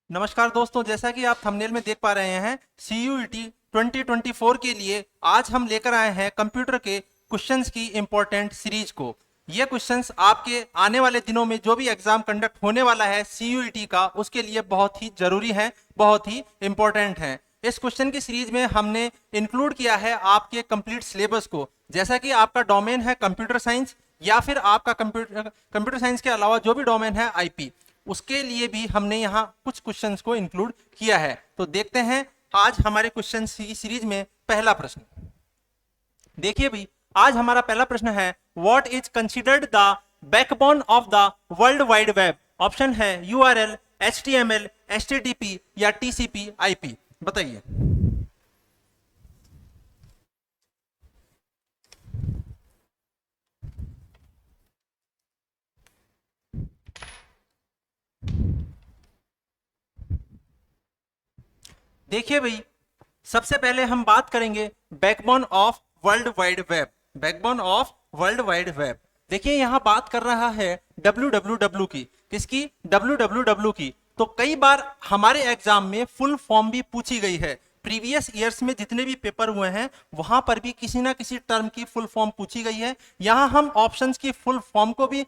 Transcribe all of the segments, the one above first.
नमस्कार दोस्तों, जैसा कि आप थंबनेल में देख पा रहे हैं CUET 2024 के लिए आज हम लेकर आए हैं कंप्यूटर के क्वेश्चंस की इंपॉर्टेंट सीरीज को। ये क्वेश्चंस आपके आने वाले दिनों में जो भी एग्जाम कंडक्ट होने वाला है CUET का, उसके लिए बहुत ही जरूरी है, बहुत ही इंपॉर्टेंट है। इस क्वेश्चन की सीरीज में हमने इंक्लूड किया है आपके कंप्लीट सिलेबस को। जैसा कि आपका डोमेन है कंप्यूटर साइंस या फिर आपका कंप्यूटर साइंस के अलावा जो भी डोमेन है IP, उसके लिए भी हमने यहाँ कुछ क्वेश्चंस को इंक्लूड किया है। तो देखते हैं आज हमारे क्वेश्चन सीरीज में पहला प्रश्न। देखिए भाई, आज हमारा पहला प्रश्न है, what is considered the backbone of the world wide web. Option है URL, HTML, HTTP या TCP IP। बताइए। देखिए भाई, सबसे पहले हम बात करेंगे backbone of world wide web. Backbone of world wide web, देखिए यहाँ बात कर रहा है www की। किसकी? www की। तो कई बार हमारे एग्जाम में फुल फॉर्म भी पूछी गई है। प्रीवियस ईयर्स में जितने भी पेपर हुए हैं वहां पर भी किसी ना किसी टर्म की फुल फॉर्म पूछी गई है। यहाँ हम ऑप्शंस की फुल फॉर्म को भी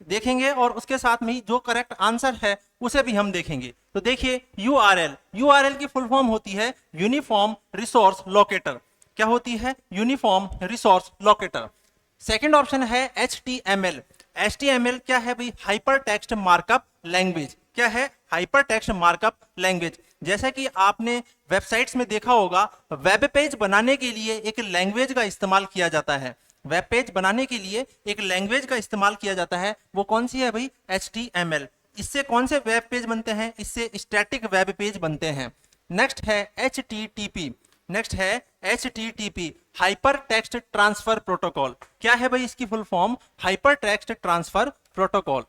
देखेंगे और उसके साथ में ही जो करेक्ट आंसर है उसे भी हम देखेंगे। तो देखिए, यूआरएल की फुल फॉर्म होती है यूनिफॉर्म रिसोर्स लोकेटर। क्या होती है? Uniform resource locator. Second option है HTML क्या है भाई? Hyper text markup language. क्या है? Hyper text markup language. जैसा कि आपने वेबसाइट्स में देखा होगा, वेब पेज बनाने के लिए एक लैंग्वेज का इस्तेमाल किया जाता है। वेब पेज बनाने के लिए एक लैंग्वेज का इस्तेमाल किया जाता है। वो कौन सी है भाई? HTML। इससे कौन से वेब पेज बनते हैं? इससे स्टैटिक वेब पेज बनते हैं। नेक्स्ट है HTTP, hyper text transfer protocol. क्या है भाई इसकी full form? Hyper text transfer protocol.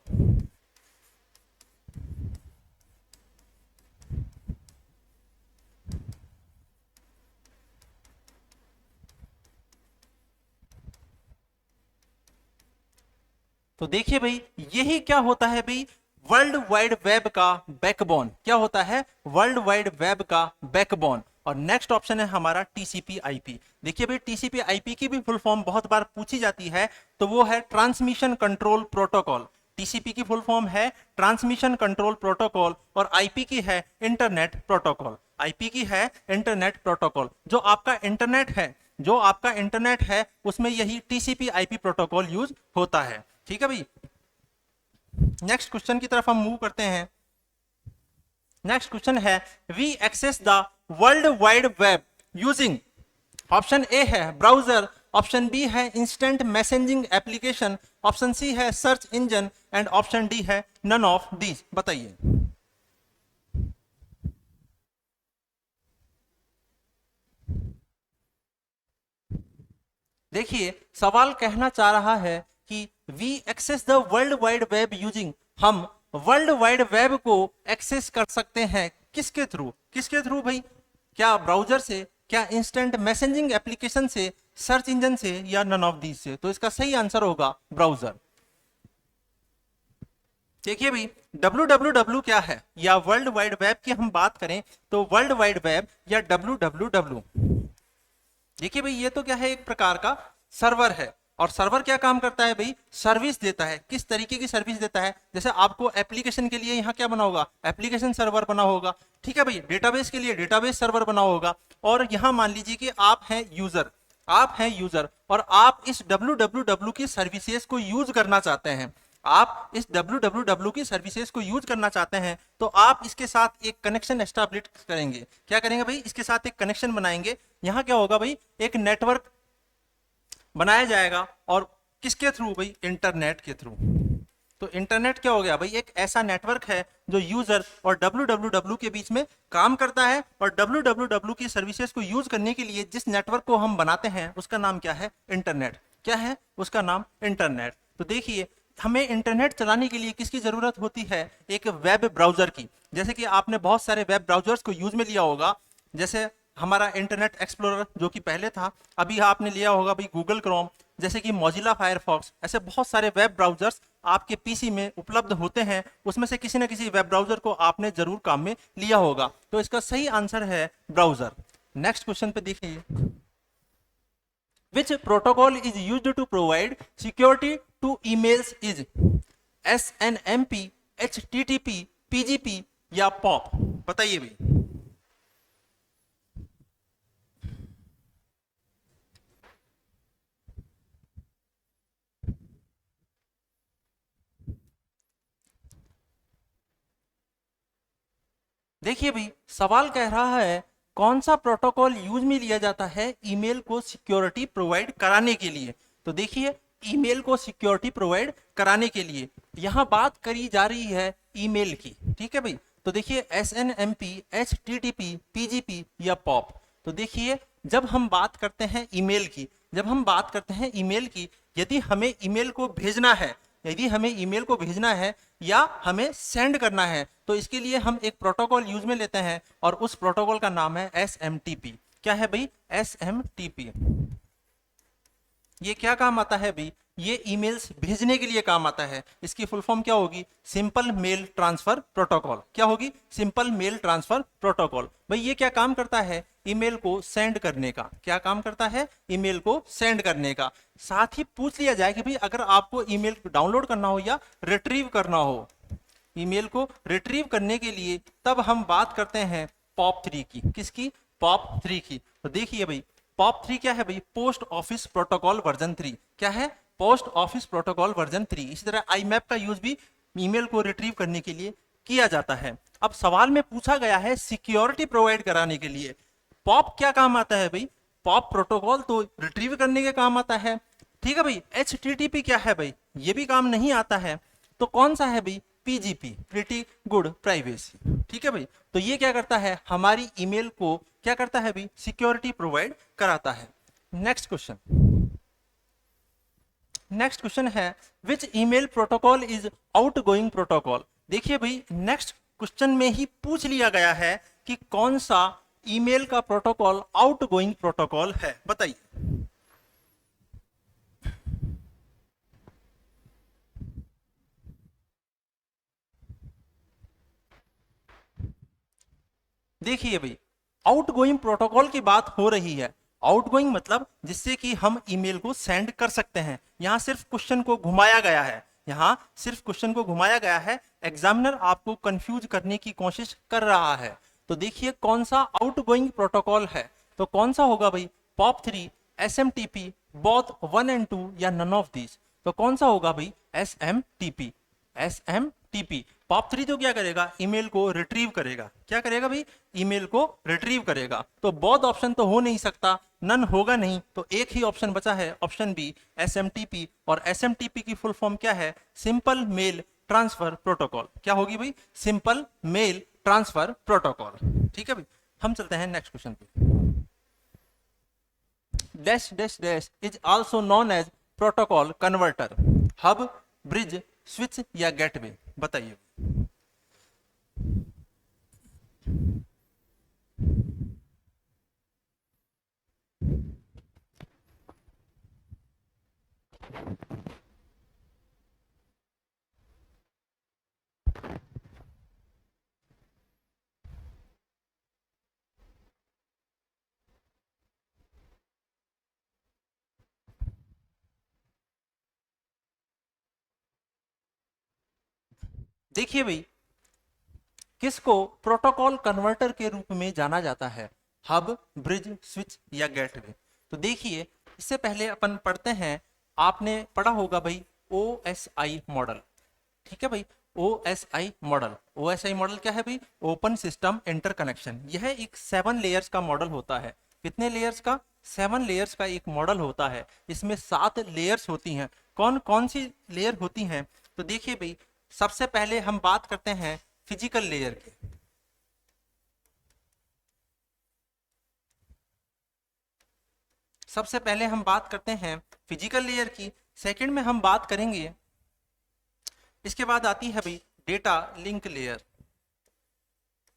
तो देखिए भाई, यही क्या होता है भाई? वर्ल्ड वाइड वेब का बैकबोन। क्या होता है? वर्ल्ड वाइड वेब का बैकबोन। और नेक्स्ट ऑप्शन है हमारा TCP IP। देखिए भाई, TCP IP की भी फुल फॉर्म बहुत बार पूछी जाती है, तो वो है ट्रांसमिशन कंट्रोल प्रोटोकॉल। TCP की फुल फॉर्म है ट्रांसमिशन कंट्रोल प्रोटोकॉल और IP की है इंटरनेट प्रोटोकॉल। IP की है इंटरनेट प्रोटोकॉल। जो आपका इंटरनेट है उसमें यही TCP IP प्रोटोकॉल यूज होता है। ठीक है भाई। नेक्स्ट क्वेश्चन की तरफ हम मूव करते हैं। नेक्स्ट क्वेश्चन है, we access the world wide web using. Option A है ब्राउजर, ऑप्शन बी है instant messaging application, option C है search engine and option D है नन ऑफ दीज। बताइए। देखिए, सवाल कहना चाह रहा है कि we access the world wide web using. हम वर्ल्ड वाइड वेब को एक्सेस कर सकते हैं किसके थ्रू भाई? क्या ब्राउजर से, क्या इंस्टेंट मैसेजिंग एप्लीकेशन से, सर्च इंजन से या नन ऑफ दीज से? तो इसका सही आंसर होगा ब्राउजर। देखिए भाई, www क्या है या वर्ल्ड वाइड वेब की हम बात करें तो वर्ल्ड वाइड वेब या www, देखिए भाई, ये तो क्या है? एक प्रकार का सर्वर है। और सर्वर क्या काम करता है भाई? सर्विस देता है। किस तरीके की सर्विस देता है? जैसे आपको एप्लीकेशन के लिए यहाँ क्या बना होगा? एप्लीकेशन सर्वर बना होगा। ठीक है भाई। डेटाबेस के लिए डेटाबेस सर्वर बना होगा। और यहाँ मान लीजिए कि आप हैं यूजर और आप इस www की सर्विसेज को यूज करना चाहते हैं। आप इस www की सर्विसेज को यूज करना चाहते हैं तो आप इसके साथ एक कनेक्शन एस्टैब्लिश करेंगे। क्या करेंगे भाई? इसके साथ एक कनेक्शन बनाएंगे। यहाँ क्या होगा भाई? एक नेटवर्क बनाया जाएगा। और किसके थ्रू भाई? इंटरनेट के थ्रू। तो इंटरनेट क्या हो गया भाई? एक ऐसा नेटवर्क है जो यूजर और www के बीच में काम करता है। और www की सर्विसेज को यूज करने के लिए जिस नेटवर्क को हम बनाते हैं उसका नाम क्या है? इंटरनेट। क्या है उसका नाम? इंटरनेट। तो देखिए, हमें इंटरनेट चलाने के लिए किसकी जरूरत होती है? एक वेब ब्राउजर की। जैसे कि आपने बहुत सारे वेब ब्राउजर्स को यूज में लिया होगा। जैसे हमारा इंटरनेट एक्सप्लोरर जो कि पहले था, अभी आपने लिया होगा भाई गूगल क्रोम, जैसे कि मोजिला फायरफॉक्स। ऐसे बहुत सारे वेब ब्राउजर्स आपके पीसी में उपलब्ध होते हैं, उसमें से किसी न किसी वेब ब्राउजर को आपने जरूर काम में लिया होगा। तो इसका सही आंसर है ब्राउजर। नेक्स्ट क्वेश्चन पे देखिए, which protocol is used to provide security to emails is SNMP, HTTP, PGP या पॉप? बताइए भाई। देखिए भाई, सवाल कह रहा है कौन सा प्रोटोकॉल यूज में लिया जाता है ईमेल को सिक्योरिटी प्रोवाइड कराने के लिए। तो देखिए, ईमेल को सिक्योरिटी प्रोवाइड कराने के लिए यहां बात करी जा रही है ईमेल की, ठीक है भाई। तो देखिए SNMP, HTTP, PGP या पॉप। तो देखिए, जब हम बात करते हैं ईमेल की, जब हम बात करते हैं ईमेल की, यदि हमें ईमेल को भेजना है, यदि हमें ईमेल को भेजना है या हमें सेंड करना है, तो इसके लिए हम एक प्रोटोकॉल यूज में लेते हैं और उस प्रोटोकॉल का नाम है SMTP। क्या है भाई? SMTP। ये क्या काम आता है भाई? ये ईमेल्स भेजने के लिए काम आता है। इसकी फुल फॉर्म क्या होगी? Simple mail transfer protocol. क्या होगी? Simple mail transfer protocol. भाई ये क्या काम करता है? ईमेल को सेंड करने का। क्या काम करता है? ईमेल को सेंड करने का। साथ ही पूछ लिया जाए कि भाई अगर आपको ईमेल डाउनलोड करना हो या रिट्रीव करना हो, ईमेल को रिट्रीव करने के लिए, तब हम बात करते हैं POP3 की। किसकी? POP3 की। तो देखिए भाई, POP3 क्या है भाई? Post office protocol version 3। क्या है? Post office protocol version 3। इसी तरह IMAP का यूज भी ईमेल को रिट्रीव करने के लिए किया जाता है। अब सवाल में पूछा गया है सिक्योरिटी प्रोवाइड कराने के लिए पॉप क्या काम आता है भाई? पॉप प्रोटोकॉल तो रिट्रीव करने के काम आता है, ठीक है भाई। HTTP क्या है भाई? ये भी काम नहीं आता है। तो कौन सा है भाई? PGP, pretty good privacy. ठीक है भाई। तो ये क्या करता है? हमारी ईमेल को क्या करता है भाई? सिक्योरिटी प्रोवाइड कराता है। नेक्स्ट क्वेश्चन, नेक्स्ट क्वेश्चन है which email protocol is outgoing protocol. देखिए भाई, नेक्स्ट क्वेश्चन में ही पूछ लिया गया है कि कौन सा ईमेल का प्रोटोकॉल आउटगोइंग प्रोटोकॉल है। बताइए। देखिए भाई, आउटगोइंग प्रोटोकॉल की बात हो रही है। आउटगोइंग मतलब जिससे कि हम ईमेल को सेंड कर सकते हैं। यहां सिर्फ क्वेश्चन को घुमाया गया है, यहां सिर्फ क्वेश्चन को घुमाया गया है। एग्जामिनर आपको कंफ्यूज करने की कोशिश कर रहा है। तो देखिए कौन सा आउटगोइंग प्रोटोकॉल है। तो कौन सा होगा भाई? POP3, SMTP, बोथ 1 and 2 या नन ऑफ दिस। तो कौन सा होगा भाई? SMTP। SMTP। POP3 तो क्या करेगा? ईमेल को रिट्रीव करेगा। क्या करेगा भाई? ईमेल को रिट्रीव करेगा। तो बोथ ऑप्शन तो हो नहीं सकता, नन होगा नहीं, तो एक ही ऑप्शन बचा है, ऑप्शन बी SMTP। और SMTP की फुल फॉर्म क्या है? Simple mail transfer protocol. क्या होगी भाई? Simple mail transfer protocol. ठीक है भाई, हम चलते हैं नेक्स्ट क्वेश्चन पे। Dash dash dash is also known as protocol converter. Hub, bridge, switch या गेटवे? बताइए। देखिए भाई, किसको प्रोटोकॉल कन्वर्टर के रूप में जाना जाता है? हब, ब्रिज, स्विच या गेटवे? तो देखिए, इससे पहले अपन पढ़ते हैं, आपने पढ़ा होगा भाई OSI मॉडल। ठीक है भाई, OSI मॉडल। OSI मॉडल क्या है भाई? Open system interconnection. यह एक 7 लेयर्स का मॉडल होता है। कितने लेयर्स का? 7 लेयर्स का एक मॉडल होता है। इसमें 7 लेयर्स होती हैं। कौन कौन सी लेयर होती हैं? तो देखिए भाई, सबसे पहले हम बात करते हैं फिजिकल लेयर की। सबसे पहले हम बात करते हैं फिजिकल लेयर की। सेकंड में हम बात करेंगे, इसके बाद आती है भाई data link layer.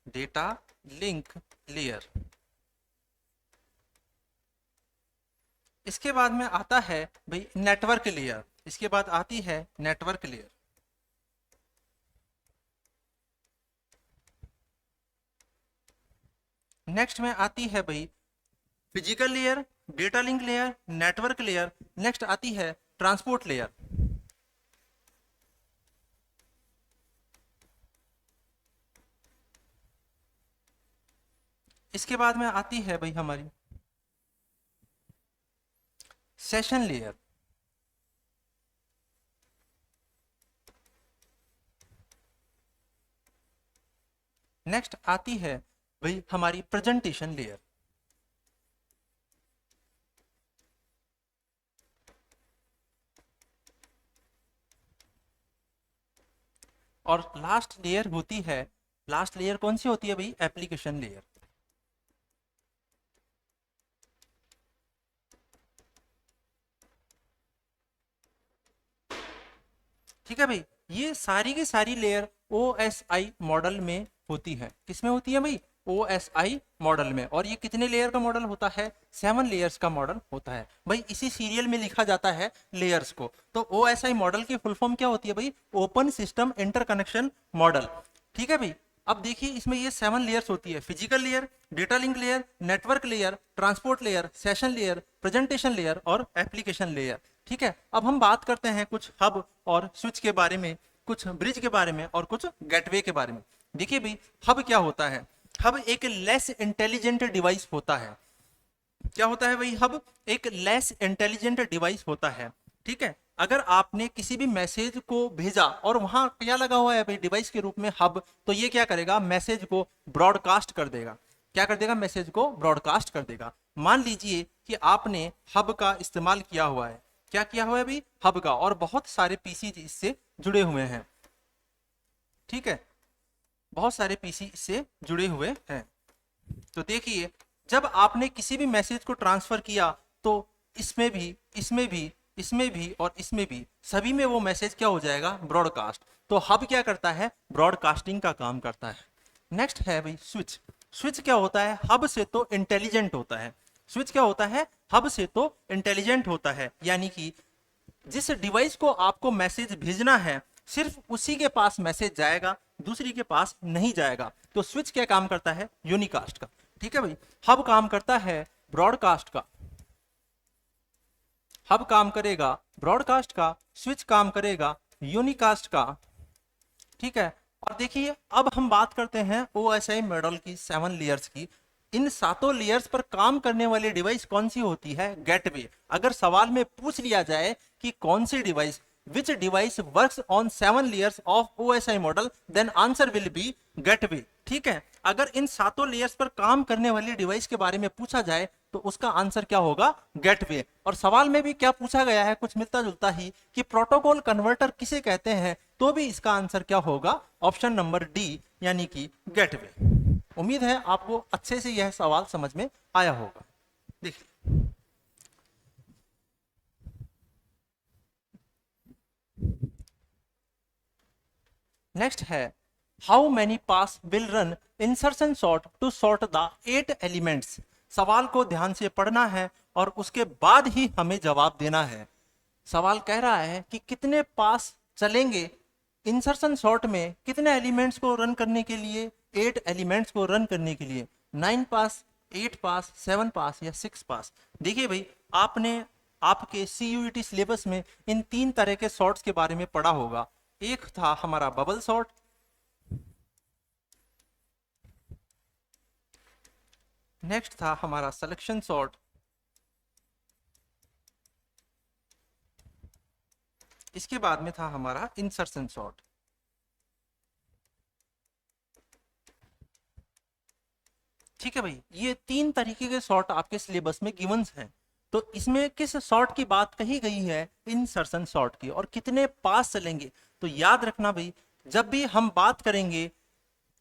Data link layer. इसके बाद में आता है भाई नेटवर्क लेयर। इसके बाद आती है नेटवर्क लेयर। नेक्स्ट में आती है भाई physical layer, data link layer, network layer. Next आती है ट्रांसपोर्ट लेयर। इसके बाद में आती है भाई हमारी सेशन लेयर। नेक्स्ट आती है भाई हमारी प्रेजेंटेशन लेयर। और लास्ट लेयर होती है, लास्ट लेयर कौन सी होती है भाई? Application layer. ठीक है भाई, ये सारी की सारी लेयर OSI मॉडल में होती है। किसमें होती है भाई? OSI मॉडल में। और ये कितने लेयर का मॉडल होता है? 7 लेयर्स का मॉडल होता है भाई। इसी सीरियल में लिखा जाता है लेयर्स को। तो OSI मॉडल की फुल फॉर्म क्या होती है भाई? Open system interconnection model. ठीक है भाई, अब देखिए इसमें ये 7 लेयर्स होती है। Physical layer, data link layer, network layer, transport layer, session layer, presentation layer और एप्लीकेशन लेयर। ठीक है, अब हम बात करते हैं कुछ हब और स्विच के बारे में, कुछ ब्रिज के बारे में और कुछ गेटवे के बारे में। देखिए भाई, हब क्या होता है? हब एक लेस इंटेलिजेंट डिवाइस होता है। क्या होता है भाई? हब एक लेस इंटेलिजेंट डिवाइस होता है। ठीक है, अगर आपने किसी भी मैसेज को भेजा और वहां क्या लगा हुआ है भाई डिवाइस के रूप में हब, तो ये क्या करेगा? मैसेज को ब्रॉडकास्ट कर देगा। क्या कर देगा? मैसेज को ब्रॉडकास्ट कर देगा। मान लीजिए कि आपने हब का इस्तेमाल किया हुआ है। क्या किया हुआ है भाई? हब का। और बहुत सारे पीसी इससे जुड़े हुए हैं। ठीक है, बहुत सारे पीसी इससे जुड़े हुए हैं। तो देखिए, जब आपने किसी भी मैसेज को ट्रांसफर किया तो इसमें भी, इसमें भी, इसमें भी और इसमें भी, सभी में वो मैसेज क्या हो जाएगा? ब्रॉडकास्ट। तो हब क्या करता है? ब्रॉडकास्टिंग का काम करता है। नेक्स्ट है भाई स्विच। स्विच क्या होता है? हब से तो इंटेलिजेंट होता है। स्विच क्या होता है? हब से तो इंटेलिजेंट होता है, यानी कि जिस डिवाइस को आपको मैसेज भेजना है सिर्फ उसी के पास मैसेज जाएगा, दूसरी के पास नहीं जाएगा। तो स्विच क्या काम करता है? यूनिकास्ट का। ठीक है भाई, हब काम करता है ब्रॉडकास्ट का। हब काम करेगा ब्रॉडकास्ट का, स्विच काम करेगा यूनिकास्ट का। ठीक है, और देखिए अब हम बात करते हैं OSI मॉडल की 7 लेयर्स की। इन सातों लेयर्स पर काम करने वाली डिवाइस कौन सी होती है? गेटवे। अगर सवाल में पूछ लिया जाए कि कौन सी device, which device works on 7 layers of OSI model, then answer will be gateway. ठीक है, अगर इन सातों लेयर्स पर काम करने वाली डिवाइस के बारे में पूछा जाए तो उसका आंसर क्या होगा? गेटवे। और सवाल में भी क्या पूछा गया है? कुछ मिलता जुलता ही, कि प्रोटोकॉल कन्वर्टर किसे कहते हैं, तो भी इसका आंसर क्या होगा? ऑप्शन नंबर डी, यानी कि गेटवे। उम्मीद है आपको अच्छे से यह सवाल समझ में आया होगा। देखिए, नेक्स्ट है how many pass will run insertion sort to sort the 8 elements. सवाल को ध्यान से पढ़ना है और उसके बाद ही हमें जवाब देना है। सवाल कह रहा है कि कितने पास चलेंगे इंसर्शन सॉर्ट में, कितने एलिमेंट्स को रन करने के लिए? 8 एलिमेंट्स को रन करने के लिए। 9 पास, 8 पास, 7 पास या 6 पास। देखिए भाई, आपने आपके CUET सिलेबस में इन 3 तरह के सॉर्ट्स के बारे में पढ़ा होगा। एक था हमारा बबल सॉर्ट, नेक्स्ट था हमारा सिलेक्शन सॉर्ट, इसके बाद में था हमारा इंसर्शन सॉर्ट। ठीक है भाई, ये 3 तरीके के सॉर्ट आपके सिलेबस में गिवंस हैं। तो इसमें किस सॉर्ट की बात कही गई है? इंसर्शन सॉर्ट की। और कितने पास चलेंगे? तो याद रखना भाई, जब भी हम बात करेंगे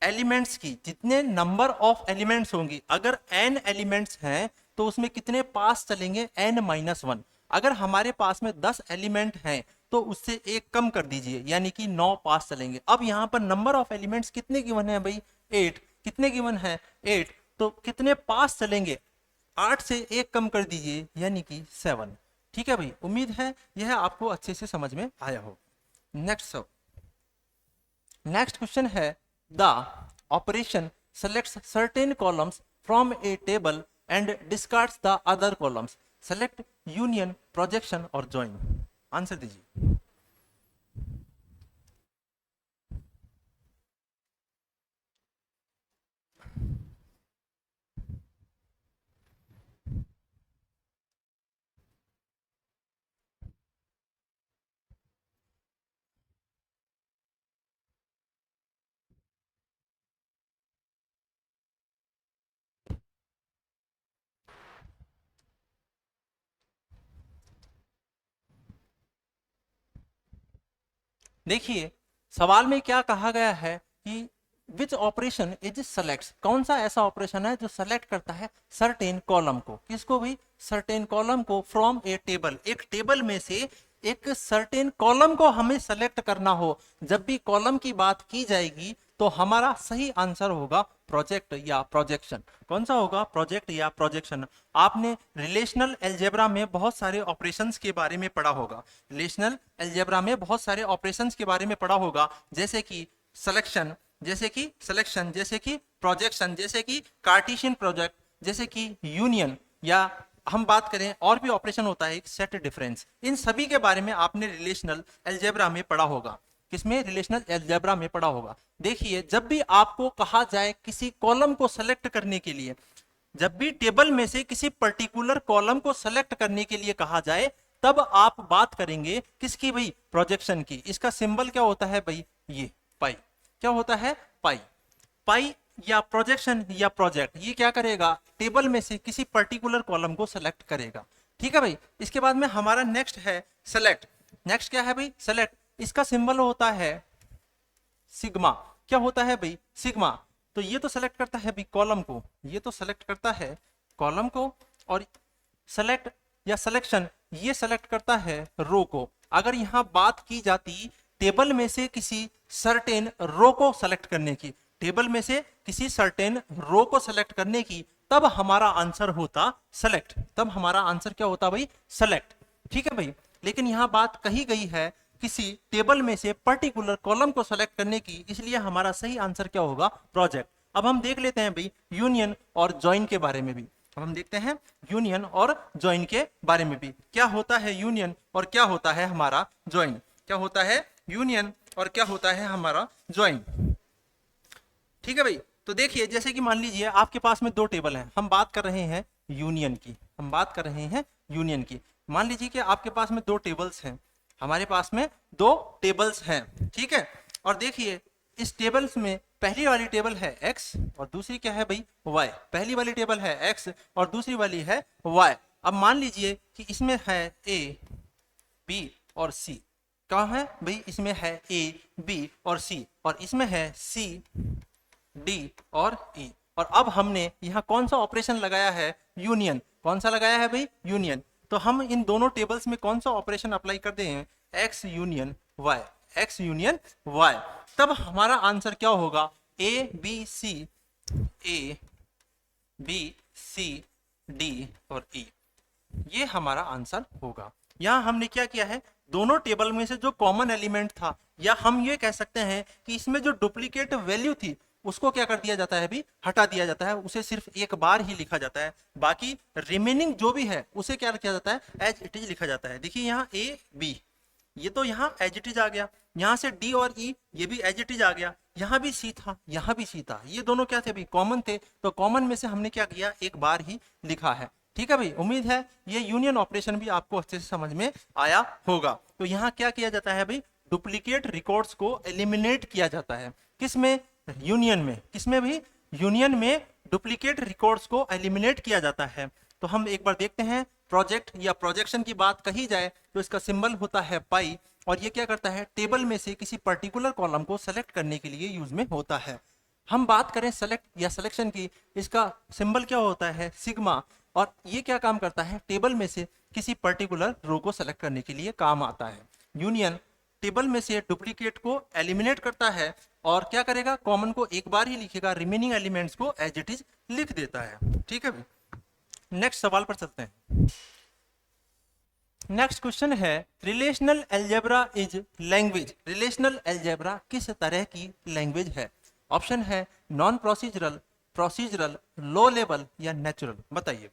एलिमेंट्स की, जितने नंबर ऑफ एलिमेंट्स होंगी, अगर n एलिमेंट्स हैं तो उसमें कितने पास चलेंगे? n-1। अगर हमारे पास में 10 एलिमेंट हैं तो उससे एक कम कर दीजिए, यानी कि 9 पास चलेंगे। अब यहाँ पर नंबर ऑफ एलिमेंट्स कितने गिवन है भाई? 8। कितने गिवन है? 8। तो कितने पास चलेंगे? 8 से एक कम कर दीजिए, यानी कि 7। ठीक है भाई, उम्मीद है यह आपको अच्छे से समझ में आया हो। नेक्स्ट क्वेश्चन है the operation selects certain columns from a table and discards the other columns, select union, projection और ज्वाइन। आंसर दीजिए। देखिए सवाल में क्या कहा गया है कि विच ऑपरेशन इज सेलेक्ट, कौन सा ऐसा ऑपरेशन है जो सेलेक्ट करता है सर्टेन कॉलम को, किसको भी, सर्टेन कॉलम को, फ्रॉम ए टेबल, एक टेबल में से एक सर्टेन कॉलम को हमें सेलेक्ट करना हो। जब भी कॉलम की बात की जाएगी तो हमारा सही आंसर होगा प्रोजेक्ट या प्रोजेक्शन। कौन सा होगा, प्रोजेक्ट या प्रोजेक्शन। आपने रिलेशनल अलजेब्रा में बहुत सारे ऑपरेशंस के बारे में पढ़ा होगा, रिलेशनल अलजेब्रा में बहुत सारे ऑपरेशंस के बारे में पढ़ा होगा, जैसे कि सिलेक्शन, जैसे कि सिलेक्शन, जैसे कि प्रोजेक्शन, जैसे कि कार्टेशियन प्रोजेक्ट, जैसे कि यूनियन, या हम बात करें और भी ऑपरेशन होता है एक सेट डिफरेंस। इन सभी के बारे में आपने रिलेशनल अलजेब्रा में पढ़ा होगा। किसमें, रिलेशनल अलजेब्रा में पढ़ा होगा। देखिए जब भी आपको कहा जाए किसी कॉलम को सेलेक्ट करने के लिए, जब भी टेबल में से किसी पर्टिकुलर कॉलम को सेलेक्ट करने के लिए कहा जाए, तब आप बात करेंगे किसकी भाई, प्रोजेक्शन की। इसका सिंबल क्या होता है भाई, ये पाई। क्या होता है, पाई। पाई या प्रोजेक्शन या प्रोजेक्ट, ये क्या करेगा, टेबल में से किसी पर्टिकुलर कॉलम को सेलेक्ट करेगा। ठीक है भाई। इसके बाद में हमारा नेक्स्ट है सेलेक्ट। नेक्स्ट क्या है भाई, सेलेक्ट। इसका सिंबल होता है सिग्मा। क्या होता है भाई, सिग्मा। तो ये तो सेलेक्ट करता है भाई कॉलम को, ये तो सेलेक्ट करता है कॉलम को, और सेलेक्ट या सिलेक्शन ये सेलेक्ट करता है रो को। अगर यहां बात की जाती टेबल में से किसी सर्टेन रो को सेलेक्ट करने की, टेबल में से किसी सर्टेन रो को सेलेक्ट करने की, तब हमारा आंसर होता सेलेक्ट, तब हमारा आंसर क्या होता भाई, सेलेक्ट। ठीक है भाई। लेकिन यहां बात कही गई है किसी टेबल में से पर्टिकुलर कॉलम को सेलेक्ट करने की, इसलिए हमारा सही आंसर क्या होगा, प्रोजेक्ट। अब हम देख लेते हैं भाई यूनियन और ज्वाइन के बारे में भी। अब हम देखते हैं यूनियन और ज्वाइन के बारे में भी, क्या होता है यूनियन और क्या होता है हमारा ज्वाइन, क्या होता है यूनियन और क्या होता है हमारा ज्वाइन। ठीक है भाई। तो देखिए जैसे कि मान लीजिए आपके पास में दो टेबल हैं, हम बात कर रहे हैं यूनियन की, हम बात कर रहे हैं यूनियन की। मान लीजिए कि आपके पास में दो टेबल्स हैं, हमारे पास में दो टेबल्स हैं। ठीक है। और देखिए इस टेबल्स में पहली वाली टेबल है x और दूसरी क्या है भाई, y। पहली वाली टेबल है x और दूसरी वाली है y। अब मान लीजिए कि इसमें है a, b और c। कहाँ है भाई, इसमें है a, b और c, और इसमें है c, d और e। और अब हमने यहाँ कौन सा ऑपरेशन लगाया है, यूनियन। कौन सा लगाया है भाई, यूनियन। तो हम इन दोनों टेबल्स में कौन सा ऑपरेशन अप्लाई करते हैं, x union y, x union y। तब हमारा आंसर क्या होगा, a b c d और e। ये हमारा आंसर होगा। यहाँ हमने क्या किया है, दोनों टेबल में से जो कॉमन एलिमेंट था, या हम ये कह सकते हैं कि इसमें जो डुप्लीकेट वैल्यू थी उसको क्या कर दिया जाता है भी, हटा दिया जाता है, उसे सिर्फ एक बार ही लिखा जाता है। बाकी रिमेनिंग जो भी है उसे क्या किया जाता है, एज इट इज लिखा जाता है। देखिए यहाँ a b, ये तो यहाँ एज इट इज आ गया, यहाँ से d और e ये भी एज इट इज आ गया, यहाँ भी c था, यहाँ भी c था, ये दोनों क्या थे भाई, कॉमन थे। तो कॉमन में से हमने क्या किया, एक बार ही लिखा है। ठीक है भाई। उम्मीद है ये यूनियन ऑपरेशन भी आपको अच्छे से समझ में आया होगा। तो यहाँ क्या किया जाता है भाई, डुप्लीकेट रिकॉर्ड्स को एलिमिनेट किया जाता है। किसमें, यूनियन में। किसमें भी, यूनियन में डुप्लीकेट रिकॉर्ड्स को एलिमिनेट किया जाता है। तो हम एक बार देखते हैं, प्रोजेक्ट या प्रोजेक्शन की बात कही जाए तो इसका सिंबल होता है पाई, और ये क्या करता है, टेबल में से किसी पर्टिकुलर कॉलम को सेलेक्ट करने के लिए यूज में होता है। हम बात करें सेलेक्ट या सिलेक्शन की, इसका सिंबल क्या होता है, सिग्मा, और ये क्या काम करता है, टेबल में से किसी पर्टिकुलर रो को सेलेक्ट करने के लिए काम आता है। यूनियन टेबल में से डुप्लीकेट को एलिमिनेट करता है और क्या करेगा, कॉमन को एक बार ही लिखेगा, रिमेनिंग एलिमेंट्स को एज इट इज लिख देता है। ठीक है भाई। नेक्स्ट सवाल पर चलते हैं। नेक्स्ट क्वेश्चन है, relational algebra is language. Relational algebra किस तरह की लैंग्वेज है। ऑप्शन है non procedural, procedural, low level या नेचुरल, बताइए।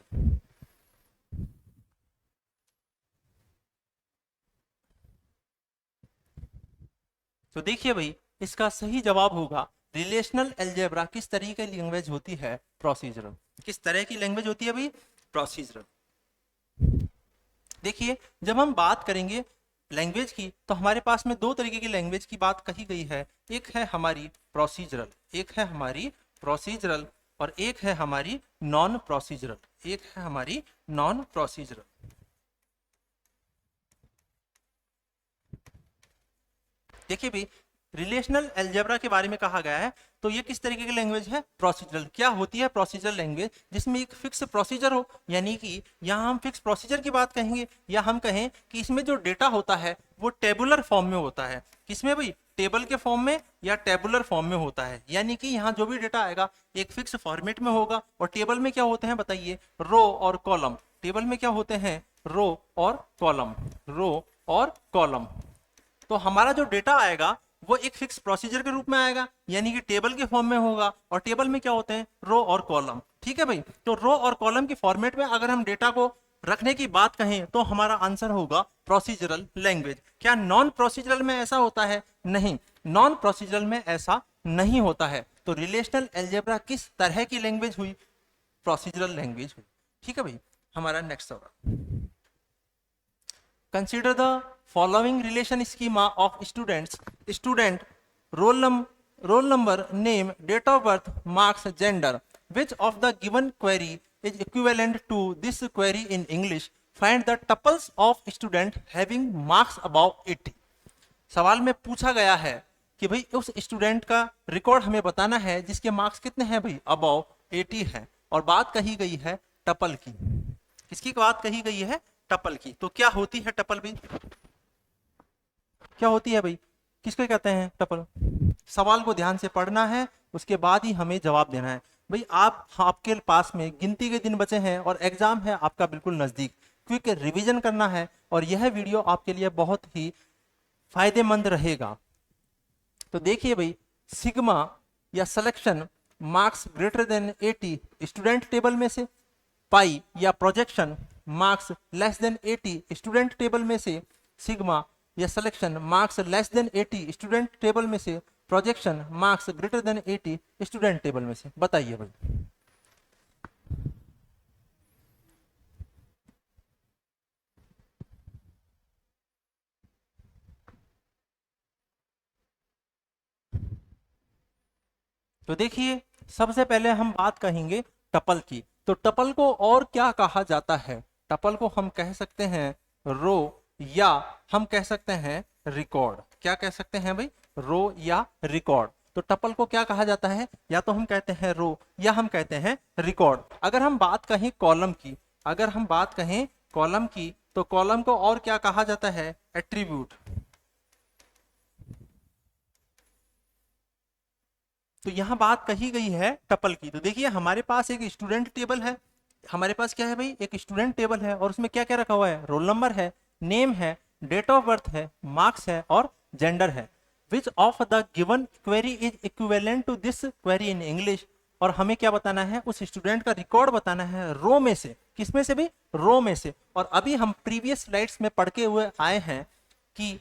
तो देखिए भाई, इसका सही जवाब होगा रिलेशनल अलजेब्रा। किस तरह की लैंग्वेज होती है? प्रोसीजरल। किस तरह की लैंग्वेज होती है भाई? प्रोसीजरल। देखिए, जब हम बात करेंगे लैंग्वेज की, तो हमारे पास में दो तरीके की लैंग्वेज की बात कही गई है। एक है हमारी प्रोसीजरल, एक है हमारी प्रोसीजरल, और एक है हमारी नॉन प्रोसीजरल, एक है हमारी नॉन प्रोसीजरल। देखिए भाई, रिलेशनल अलजेब्रा के बारे में कहा गया है, तो ये किस तरीके की लैंग्वेज है? प्रोसीजरल। क्या होती है प्रोसीजरल लैंग्वेज? जिसमें एक फिक्स प्रोसीजर हो, यानी कि यहाँ हम फिक्स प्रोसीजर की बात कहेंगे, या हम कहें कि इसमें जो डेटा होता है वो टेबुलर फॉर्म में होता है। किसमें भाई? टेबल के फॉर्म में या टेबुलर फॉर्म में होता है। यानी कि यहाँ जो भी डेटा आएगा एक फिक्स फॉर्मेट में होगा। और टेबल में क्या होते हैं बताइए? रो और कॉलम। टेबल में क्या होते हैं? रो और कॉलम, रो और कॉलम। तो हमारा जो डेटा आएगा वो एक फिक्स प्रोसीजर के रूप में आएगा, यानी कि टेबल के फॉर्म में होगा। और टेबल में क्या होते हैं? रो और कॉलम। ठीक है भाई, तो रो और कॉलम के फॉर्मेट में अगर हम डेटा को रखने की बात कहें तो हमारा आंसर होगा प्रोसीजरल लैंग्वेज। क्या नॉन प्रोसीजरल में ऐसा होता है? नहीं, नॉन प्रोसीजरल में ऐसा नहीं होता है। तो रिलेशनल अलजेब्रा किस तरह की लैंग्वेज हुई? प्रोसीजरल लैंग्वेज हुई। ठीक है भाई, हमारा नेक्स्ट सवाल। Consider the following relation schema of students: student, roll number, name, date of birth, marks, gender. Which of the given query is equivalent to this query in English? Find the tuples of student having marks above 80. सवाल में पूछा गया है कि भाई उस student का record हमें बताना है जिसके मार्क्स कितने हैं भाई? अबव 80 है। और बात कही गई है टपल की। किसकी बात कही गई है? टपल की। तो क्या होती है टपल भी? क्या होती है भाई? किसको कहते हैं टपल? सवाल को ध्यान से पढ़ना है, उसके बाद ही हमें जवाब देना है। भाई आपके पास में गिनती के दिन बचे हैं और एग्जाम है आपका बिल्कुल नजदीक। क्विक रिवीजन करना है और यह वीडियो आपके लिए बहुत ही फायदेमंद रहेगा। तो देखिए भाई, सिग्मा या selection marks greater than 80 student table में से, पाई या projection marks less than 80 student table में से, सिग्मा या selection marks less than 80 student table में से, projection marks greater than 80 student table में से। बताइए भाई। तो देखिए, सबसे पहले हम बात कहेंगे टपल की। तो टपल को और क्या कहा जाता है? टपल को हम कह सकते हैं रो, या हम कह सकते हैं रिकॉर्ड। क्या कह सकते हैं भाई? रो या रिकॉर्ड। तो टपल को क्या कहा जाता है? या तो हम कहते हैं रो या हम कहते हैं रिकॉर्ड। अगर हम बात कहें कॉलम की, अगर हम बात कहें कॉलम की, तो कॉलम को और क्या कहा जाता है? एट्रीब्यूट। तो यहां बात कही गई है टपल की। तो देखिए, हमारे पास एक स्टूडेंट टेबल है। हमारे पास क्या है भाई? एक स्टूडेंट टेबल है और उसमें क्या क्या रखा हुआ है? रोल नंबर है, नेम है, डेट ऑफ बर्थ है, मार्क्स है और जेंडर है। Which of the given query is equivalent to this query in English? और हमें क्या बताना है? उस स्टूडेंट का रिकॉर्ड बताना है रो में से। किसमें से भी? रो में से। और अभी हम प्रीवियस स्लाइड्स में पढ़ के हुए आए हैं कि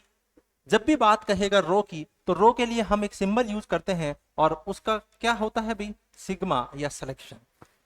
जब भी बात कहेगा रो की, तो रो के लिए हम एक सिंबल यूज करते हैं और उसका क्या होता है भाई? सिग्मा या सिलेक्शन।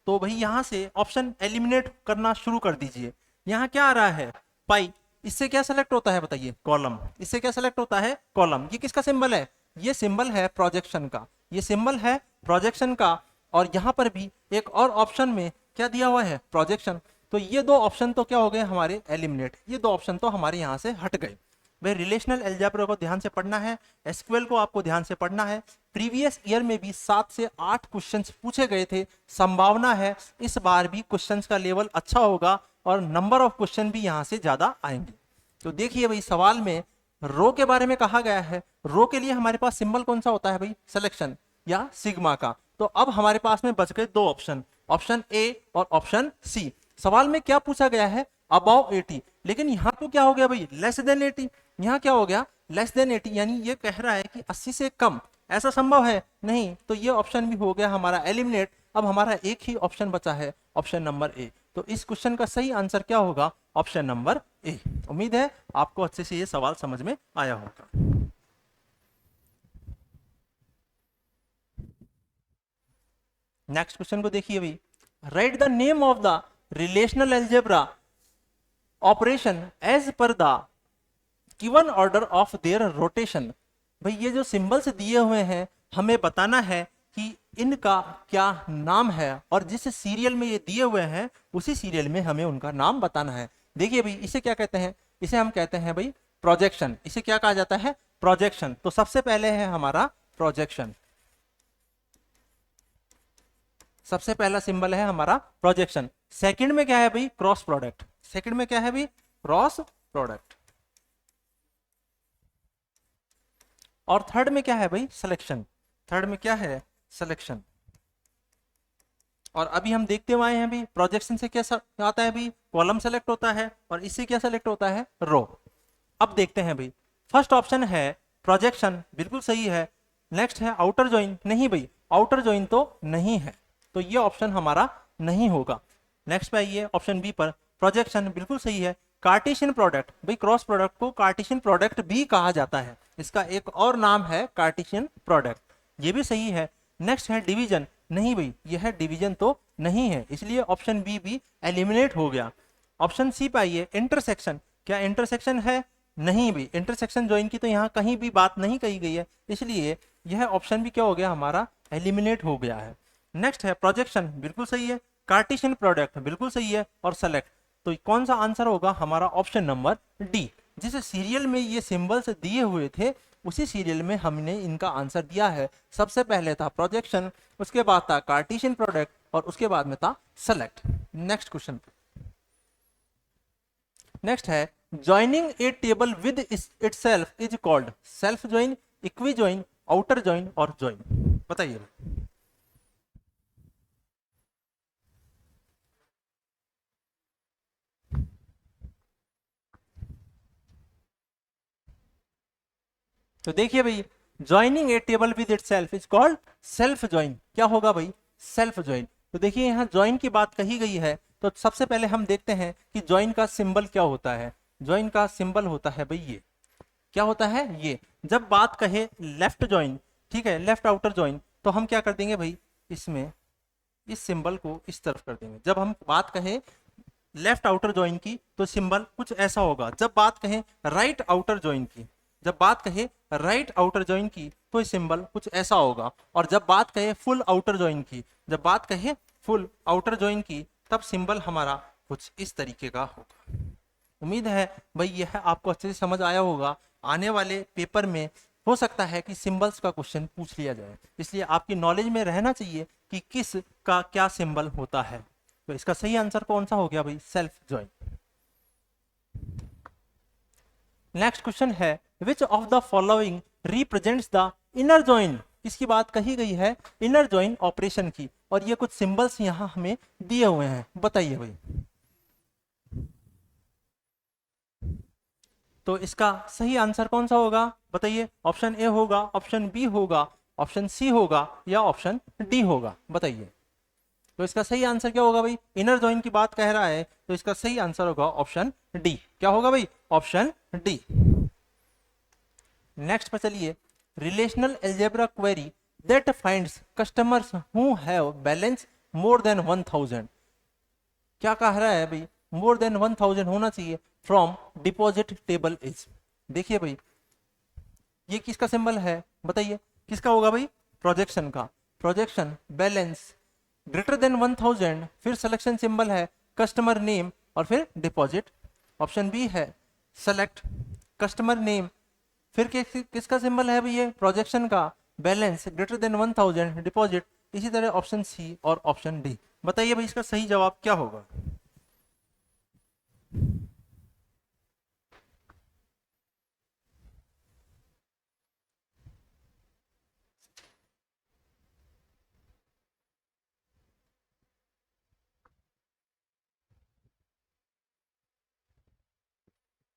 तो भाई यहां से ऑप्शन एलिमिनेट करना शुरू कर दीजिए। यहाँ क्या आ रहा है? पाई। इससे क्या सेलेक्ट होता है बताइए? कॉलम। इससे क्या सेलेक्ट होता है? कॉलम। ये किसका सिंबल है? ये सिंबल है प्रोजेक्शन का। ये सिंबल है प्रोजेक्शन का। और यहाँ पर भी एक और ऑप्शन में क्या दिया हुआ है? प्रोजेक्शन। तो ये दो ऑप्शन तो क्या हो गए हमारे? एलिमिनेट। ये दो ऑप्शन तो हमारे यहाँ से हट गए। भाई रिलेशनल अलजेब्रा को ध्यान से पढ़ना है, एसक्यूएल को आपको ध्यान से पढ़ना है। प्रीवियस ईयर में भी 7 से 8 क्वेश्चंस पूछे गए थे। संभावना है इस बार भी क्वेश्चंस का लेवल अच्छा होगा और नंबर ऑफ क्वेश्चन भी यहाँ से ज्यादा आएंगे। तो देखिए भाई, सवाल में रो के बारे में कहा गया है। रो के लिए हमारे पास सिंबल कौन सा होता है भाई? सिलेक्शन या सिग्मा का। तो अब हमारे पास में बच गए दो ऑप्शन, ऑप्शन ए और ऑप्शन सी। सवाल में क्या पूछा गया है? अबाउ 80। लेकिन यहाँ तो क्या हो गया भाई? Less than 80। यहाँ क्या हो गया? लेस देन 80, यानी ये कह रहा है कि 80 से कम। ऐसा संभव है? नहीं। तो ये ऑप्शन भी हो गया हमारा एलिमिनेट। अब हमारा एक ही ऑप्शन बचा है, ऑप्शन नंबर ए। तो इस क्वेश्चन का सही आंसर क्या होगा? Option number A. उम्मीद है आपको अच्छे से ये सवाल समझ में आया होगा। नेक्स्ट क्वेश्चन को देखिए भाई, write the name of the relational algebra operation as per the given order of their rotation. भाई ये जो सिंबल्स दिए हुए हैं हमें बताना है कि इनका क्या नाम है, और जिस सीरियल में ये दिए हुए हैं उसी सीरियल में हमें उनका नाम बताना है। देखिए भाई इसे क्या कहते हैं? इसे हम कहते हैं भाई प्रोजेक्शन। इसे क्या कहा जाता है? प्रोजेक्शन। तो सबसे पहले है हमारा प्रोजेक्शन, सबसे पहला सिंबल है हमारा प्रोजेक्शन। सेकंड में क्या है भाई? Cross product. सेकंड में क्या है भाई? Cross product. और थर्ड में क्या है भाई? सिलेक्शन। थर्ड में क्या है? सिलेक्शन। और अभी हम देखते हुए आए हैं भाई प्रोजेक्शन से क्या आता है भाई? कॉलम सेलेक्ट होता है, और इससे क्या सेलेक्ट होता है? रो। अब देखते हैं भाई, फर्स्ट ऑप्शन है प्रोजेक्शन, बिल्कुल सही है। नेक्स्ट है आउटर जॉइन, नहीं भाई आउटर जॉइन तो नहीं है, तो ये ऑप्शन हमारा नहीं होगा। नेक्स्ट पे आइए ऑप्शन बी पर, प्रोजेक्शन बिल्कुल सही है। कार्टेशियन प्रोडक्ट, भाई क्रॉस प्रोडक्ट को कार्टेशियन प्रोडक्ट भी कहा जाता है, इसका एक और नाम है कार्टेशियन प्रोडक्ट, ये भी सही है। नेक्स्ट है डिवीजन, नहीं भाई यह डिवीजन तो नहीं है, इसलिए ऑप्शन बी भी एलिमिनेट हो गया। ऑप्शन सी पे आइए, इंटरसेक्शन, क्या इंटरसेक्शन है? नहीं भाई इंटरसेक्शन ज्वाइन की तो यहाँ कहीं भी बात नहीं कही गई है, इसलिए यह ऑप्शन भी क्या हो गया हमारा? एलिमिनेट हो गया है। नेक्स्ट है प्रोजेक्शन, बिल्कुल सही है। कार्टेशियन प्रोडक्ट बिल्कुल सही है। और सेलेक्ट, तो कौन सा आंसर होगा हमारा? Option number D. जिस सीरियल में ये सिंबल्स दिए हुए थे उसी सीरियल में हमने इनका आंसर दिया है। सबसे पहले था प्रोजेक्शन, उसके बाद था कार्टेशियन प्रोडक्ट, और उसके बाद में था सेलेक्ट। नेक्स्ट क्वेश्चन, नेक्स्ट है joining A table with itself is called self join, equi join, outer join और ज्वाइन। बताइए। तो देखिए भाई, joining A table with itself is called self join. क्या होगा भाई? Self join. तो देखिए यहाँ ज्वाइन की बात कही गई है, तो सबसे पहले हम देखते हैं कि ज्वाइन का सिंबल क्या होता है। ज्वाइन का सिंबल होता है भाई ये, क्या होता है? ये। जब बात कहे लेफ्ट ज्वाइन, ठीक है, लेफ्ट आउटर ज्वाइन, तो हम क्या कर देंगे भाई? इसमें इस सिंबल को इस तरफ कर देंगे। जब हम बात कहें लेफ्ट आउटर ज्वाइन की तो सिंबल कुछ ऐसा होगा। जब बात कहें राइट आउटर ज्वाइन की, जब बात कहें राइट आउटर ज्वाइन की तो सिंबल कुछ ऐसा होगा। और जब बात कहें फुल आउटर ज्वाइन की, जब बात कहें फुल आउटर ज्वाइन की, तब सिंबल हमारा कुछ इस तरीके का होगा। उम्मीद है भाई यह आपको अच्छे से समझ आया होगा। आने वाले पेपर में हो सकता है कि सिंबल्स का क्वेश्चन पूछ लिया जाए, इसलिए आपकी नॉलेज में रहना चाहिए कि किस का क्या सिंबल होता है। तो इसका सही आंसर कौन सा हो गया भाई? Self join. नेक्स्ट क्वेश्चन है which of the following represents the inner join. किसकी बात कही गई है? इनर ज्वाइन ऑपरेशन की, और ये कुछ सिंबल्स यहाँ हमें दिए हुए हैं, बताइए भाई। तो इसका सही आंसर कौन सा होगा? बताइए। ऑप्शन ए होगा, ऑप्शन बी होगा, ऑप्शन सी होगा, या ऑप्शन डी होगा? बताइए। तो इसका सही आंसर क्या होगा भाई? इनर जॉइन की बात कह रहा है, तो इसका सही आंसर होगा ऑप्शन डी। क्या होगा भाई? Option D. नेक्स्ट पर चलिए, relational algebra query that finds customers who have balance more than 1000। क्या कह रहा है भाई? मोर देन 1000 होना चाहिए फ्रॉम डिपॉजिट टेबल इज। देखिए भाई ये किसका सिंबल है? बताइए किसका होगा भाई? प्रोजेक्शन का। प्रोजेक्शन बैलेंस ग्रेटर देन 1000, फिर सिलेक्शन सिंबल है कस्टमर नेम, और फिर डिपॉजिट। ऑप्शन बी है सेलेक्ट, कस्टमर नेम, फिर किसका सिंबल है भैया? प्रोजेक्शन का, बैलेंस ग्रेटर देन 1000, डिपॉजिट। इसी तरह ऑप्शन सी और ऑप्शन डी। बताइए भाई इसका सही जवाब क्या होगा?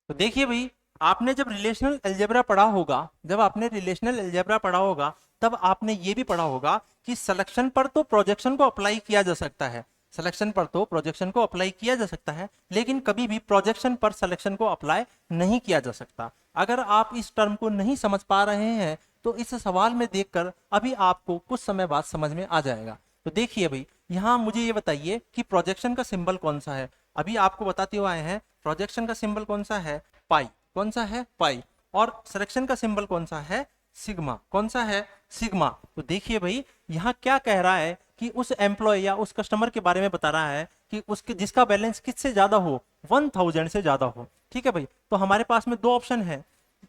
तो देखिए भाई आपने जब रिलेशनल अलजेब्रा पढ़ा होगा, जब आपने रिलेशनल अलजेब्रा पढ़ा होगा, तब आपने ये भी पढ़ा होगा कि सिलेक्शन पर तो प्रोजेक्शन को अप्लाई किया जा सकता है, सिलेक्शन पर तो प्रोजेक्शन को अप्लाई किया जा सकता है, लेकिन कभी भी प्रोजेक्शन पर सिलेक्शन को अप्लाई नहीं किया जा सकता। अगर आप इस टर्म को नहीं समझ पा रहे हैं तो इस सवाल में देखकर अभी आपको कुछ समय बाद समझ में आ जाएगा। तो देखिए भाई, यहाँ मुझे ये बताइए कि प्रोजेक्शन का सिंबल कौन सा है। अभी आपको बताते हुए आए हैं प्रोजेक्शन का सिंबल कौन सा है, पाई। कौन सा है, पाई। और सिलेक्शन का सिंबल कौन सा है, सिग्मा। कौन सा है, सिग्मा। तो देखिए भाई, यहाँ क्या कह रहा है कि उस एम्प्लॉय या उस कस्टमर के बारे में बता रहा है कि उसके जिसका बैलेंस किससे ज्यादा हो, 1000 से ज्यादा हो। ठीक है भाई, तो हमारे पास में दो ऑप्शन है,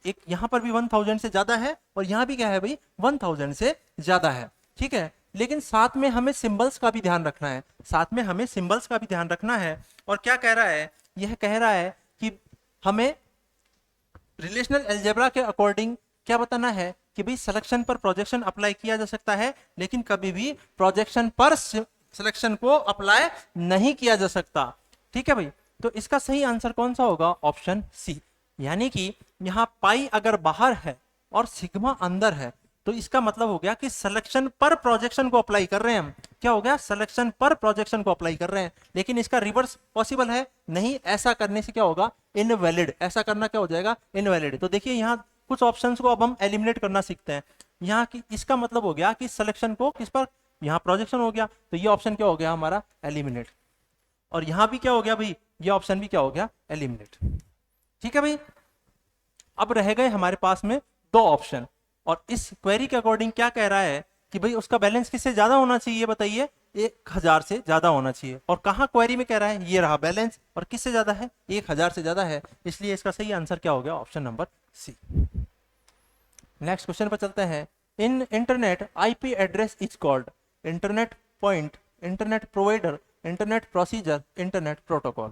एक यहाँ पर भी 1000 से ज्यादा है और यहाँ भी क्या है भाई, 1000 से ज्यादा है। ठीक है, लेकिन साथ में हमें सिंबल्स का भी ध्यान रखना है, साथ में हमें सिंबल्स का भी ध्यान रखना है। और क्या कह रहा है, यह कह रहा है कि हमें रिलेशनल अलजेब्रा के अकॉर्डिंग क्या बताना है कि भाई सिलेक्शन पर प्रोजेक्शन अप्लाई किया जा सकता है, लेकिन कभी भी प्रोजेक्शन पर सिलेक्शन को अप्लाई नहीं किया जा सकता। ठीक है भाई, तो इसका सही आंसर कौन सा होगा, ऑप्शन सी। यानी कि यहाँ पाई अगर बाहर है और सिग्मा अंदर है, तो इसका मतलब हो गया कि सिलेक्शन पर प्रोजेक्शन को अप्लाई कर रहे हैं हम। क्या हो गया, सिलेक्शन पर प्रोजेक्शन को अप्लाई कर रहे हैं, लेकिन इसका रिवर्स पॉसिबल है नहीं। ऐसा करने से क्या होगा, इनवैलिड। ऐसा करना क्या हो जाएगा, इनवैलिड। तो देखिए यहाँ कुछ ऑप्शंस को अब हम एलिमिनेट करना सीखते हैं। यहाँ की इसका मतलब हो गया कि सिलेक्शन को किस पर, यहाँ प्रोजेक्शन हो गया, तो ये ऑप्शन क्या हो गया हमारा, एलिमिनेट। और यहाँ भी क्या हो गया भाई, ये ऑप्शन भी क्या हो गया, एलिमिनेट। ठीक है भाई, अब रह गए हमारे पास में दो ऑप्शन। और इस क्वेरी के अकॉर्डिंग क्या कह रहा है कि भाई उसका बैलेंस किससे ज्यादा होना चाहिए, बताइए, 1000 से ज्यादा होना चाहिए। और कहाँ क्वेरी में कह रहा है, ये रहा बैलेंस, और किससे ज्यादा है, 1000 से ज्यादा है। इसलिए इसका सही आंसर क्या हो गया, option number C. Next question पर चलते हैं। In internet IP address is called internet point, internet provider, internet procedure, internet protocol.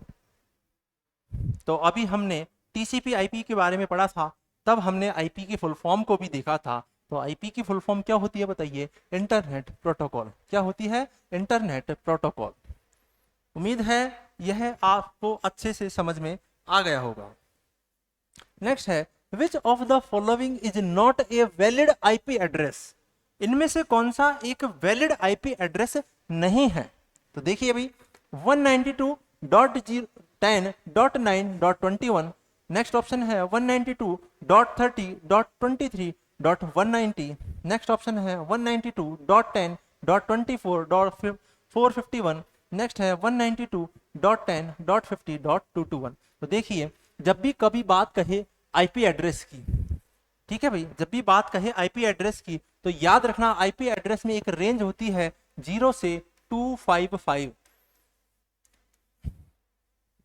तो अभी हमने टीसीपी आईपी के बारे में पढ़ा था, तब हमने आईपी की फुल फॉर्म को भी देखा था। तो आईपी की फुल फॉर्म क्या होती है बताइए, इंटरनेट प्रोटोकॉल। क्या होती है, इंटरनेट प्रोटोकॉल। उम्मीद है यह आपको अच्छे से समझ में आ गया होगा। नेक्स्ट है, which of the following is not a valid IP address. इनमें से कौन सा एक वैलिड आईपी एड्रेस नहीं है। तो देखिए भाई, 192.10.9.21। नेक्स्ट ऑप्शन है 192.30.23.190। नेक्स्ट ऑप्शन है 192.10.24.451। नेक्स्ट है 192.10.50.221। तो देखिए, जब भी कभी बात कहे आईपी एड्रेस की, ठीक है भाई, जब भी बात कहे आईपी एड्रेस की, तो याद रखना आईपी एड्रेस में एक रेंज होती है 0 से 255।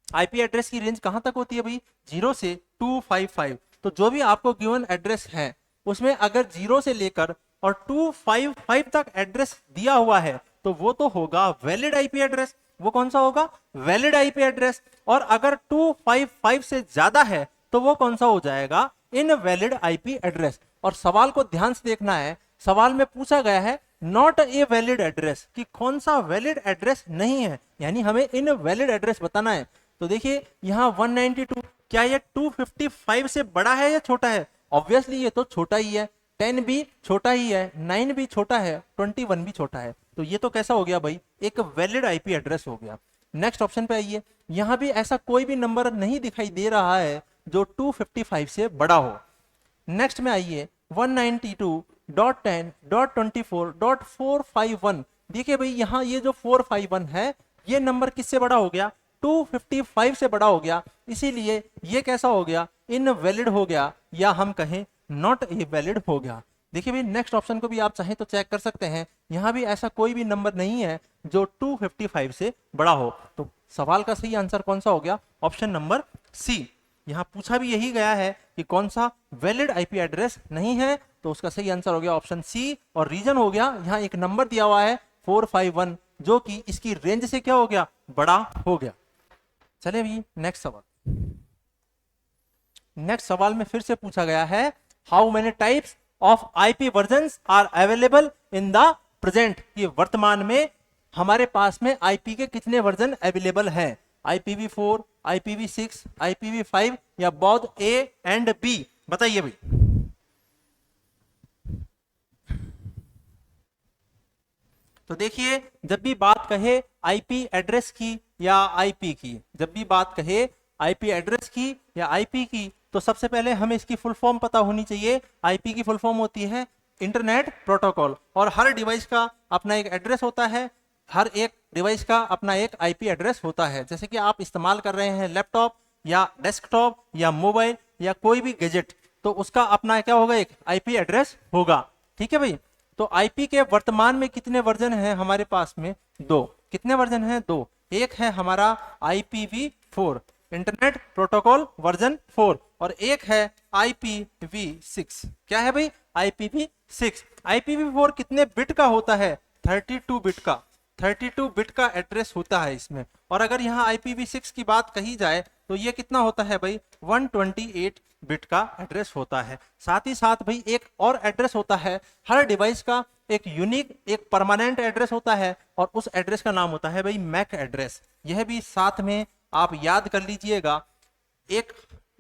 आईपी एड्रेस की रेंज कहां तक होती है भाई, 0 से 255। तो जो भी आपको गिवन एड्रेस है उसमें अगर 0 से लेकर और 255 तक एड्रेस दिया हुआ है, तो वो तो होगा वैलिड आईपी एड्रेस। वो कौन सा होगा, वैलिड आईपी एड्रेस। और अगर 255 से ज्यादा है तो वो कौन सा हो जाएगा, इनवैलिड आईपी एड्रेस। और सवाल को ध्यान से देखना है, सवाल में पूछा गया है नॉट ए वैलिड एड्रेस, कि कौन सा वैलिड एड्रेस नहीं है, यानी हमें इनवैलिड एड्रेस बताना है। तो देखिए यहाँ 192, क्या ये 255 से बड़ा है या छोटा है, ऑब्वियसली ये तो छोटा ही है। 10 भी छोटा ही है, 9 भी छोटा है, 21 भी छोटा है। तो ये तो कैसा हो गया भाई, एक वैलिड आईपी एड्रेस हो गया। नेक्स्ट ऑप्शन पे आइए, यहाँ भी ऐसा कोई भी नंबर नहीं दिखाई दे रहा है जो 255 से बड़ा हो। नेक्स्ट में आइए 192.10.24.451। देखिए भाई, यहाँ ये जो 451 है, ये नंबर किससे बड़ा हो गया, 255 से बड़ा हो गया। इसीलिए ये कैसा हो गया, इनवैलिड हो गया, या हम कहें नॉट ए वैलिड हो गया। देखिए भाई, नेक्स्ट ऑप्शन को भी आप चाहें तो चेक कर सकते हैं, यहाँ भी ऐसा कोई भी नंबर नहीं है जो 255 से बड़ा हो। तो सवाल का सही आंसर कौन सा हो गया, ऑप्शन नंबर सी। यहाँ पूछा भी यही गया है कि कौन सा वैलिड आईपी एड्रेस नहीं है, तो उसका सही आंसर हो गया ऑप्शन सी। और रीजन हो गया, यहाँ एक नंबर दिया हुआ है 451, जो कि इसकी रेंज से क्या हो गया, बड़ा हो गया। चलिए भी नेक्स्ट सवाल। नेक्स्ट सवाल में फिर से पूछा गया है, how many types of IP versions are available in the present. ये वर्तमान में हमारे पास में आईपी के कितने वर्जन अवेलेबल हैं। IPv4, IPv6, IPv5 या बोथ A एंड B? बताइए भाई। तो देखिए, जब भी बात कहे आईपी एड्रेस की या आईपी की, जब भी बात कहे आईपी एड्रेस की या आईपी की, तो सबसे पहले हमें इसकी फुल फॉर्म पता होनी चाहिए। आईपी की फुल फॉर्म होती है इंटरनेट प्रोटोकॉल, और हर डिवाइस का अपना एक एड्रेस होता है, हर एक डिवाइस का अपना एक आईपी एड्रेस होता है। जैसे कि आप इस्तेमाल कर रहे हैं लैपटॉप या डेस्कटॉप या मोबाइल या कोई भी गैजेट, तो उसका अपना क्या होगा, एक आईपी एड्रेस होगा। ठीक है भाई। तो आईपी के वर्तमान में कितने वर्जन हैं हमारे पास में? दो। कितने वर्जन हैं? दो। एक है हमारा IPv4 इंटरनेट प्रोटोकॉल वर्जन 4, और एक है IPv6। क्या है भाई? IPv6। IPv4 कितने बिट का होता है? 32 बिट का। 32 बिट का एड्रेस होता है इसमें। और अगर यहाँ IPv6 की बात कही जाए तो ये कितना होता है भाई? 128 बिट का एड्रेस होता है। साथ ही साथ भाई एक और एड्रेस होता है, हर डिवाइस का एक यूनिक, एक परमानेंट एड्रेस होता है, और उस एड्रेस का नाम होता है भाई मैक एड्रेस। यह भी साथ में आप याद कर लीजिएगा। एक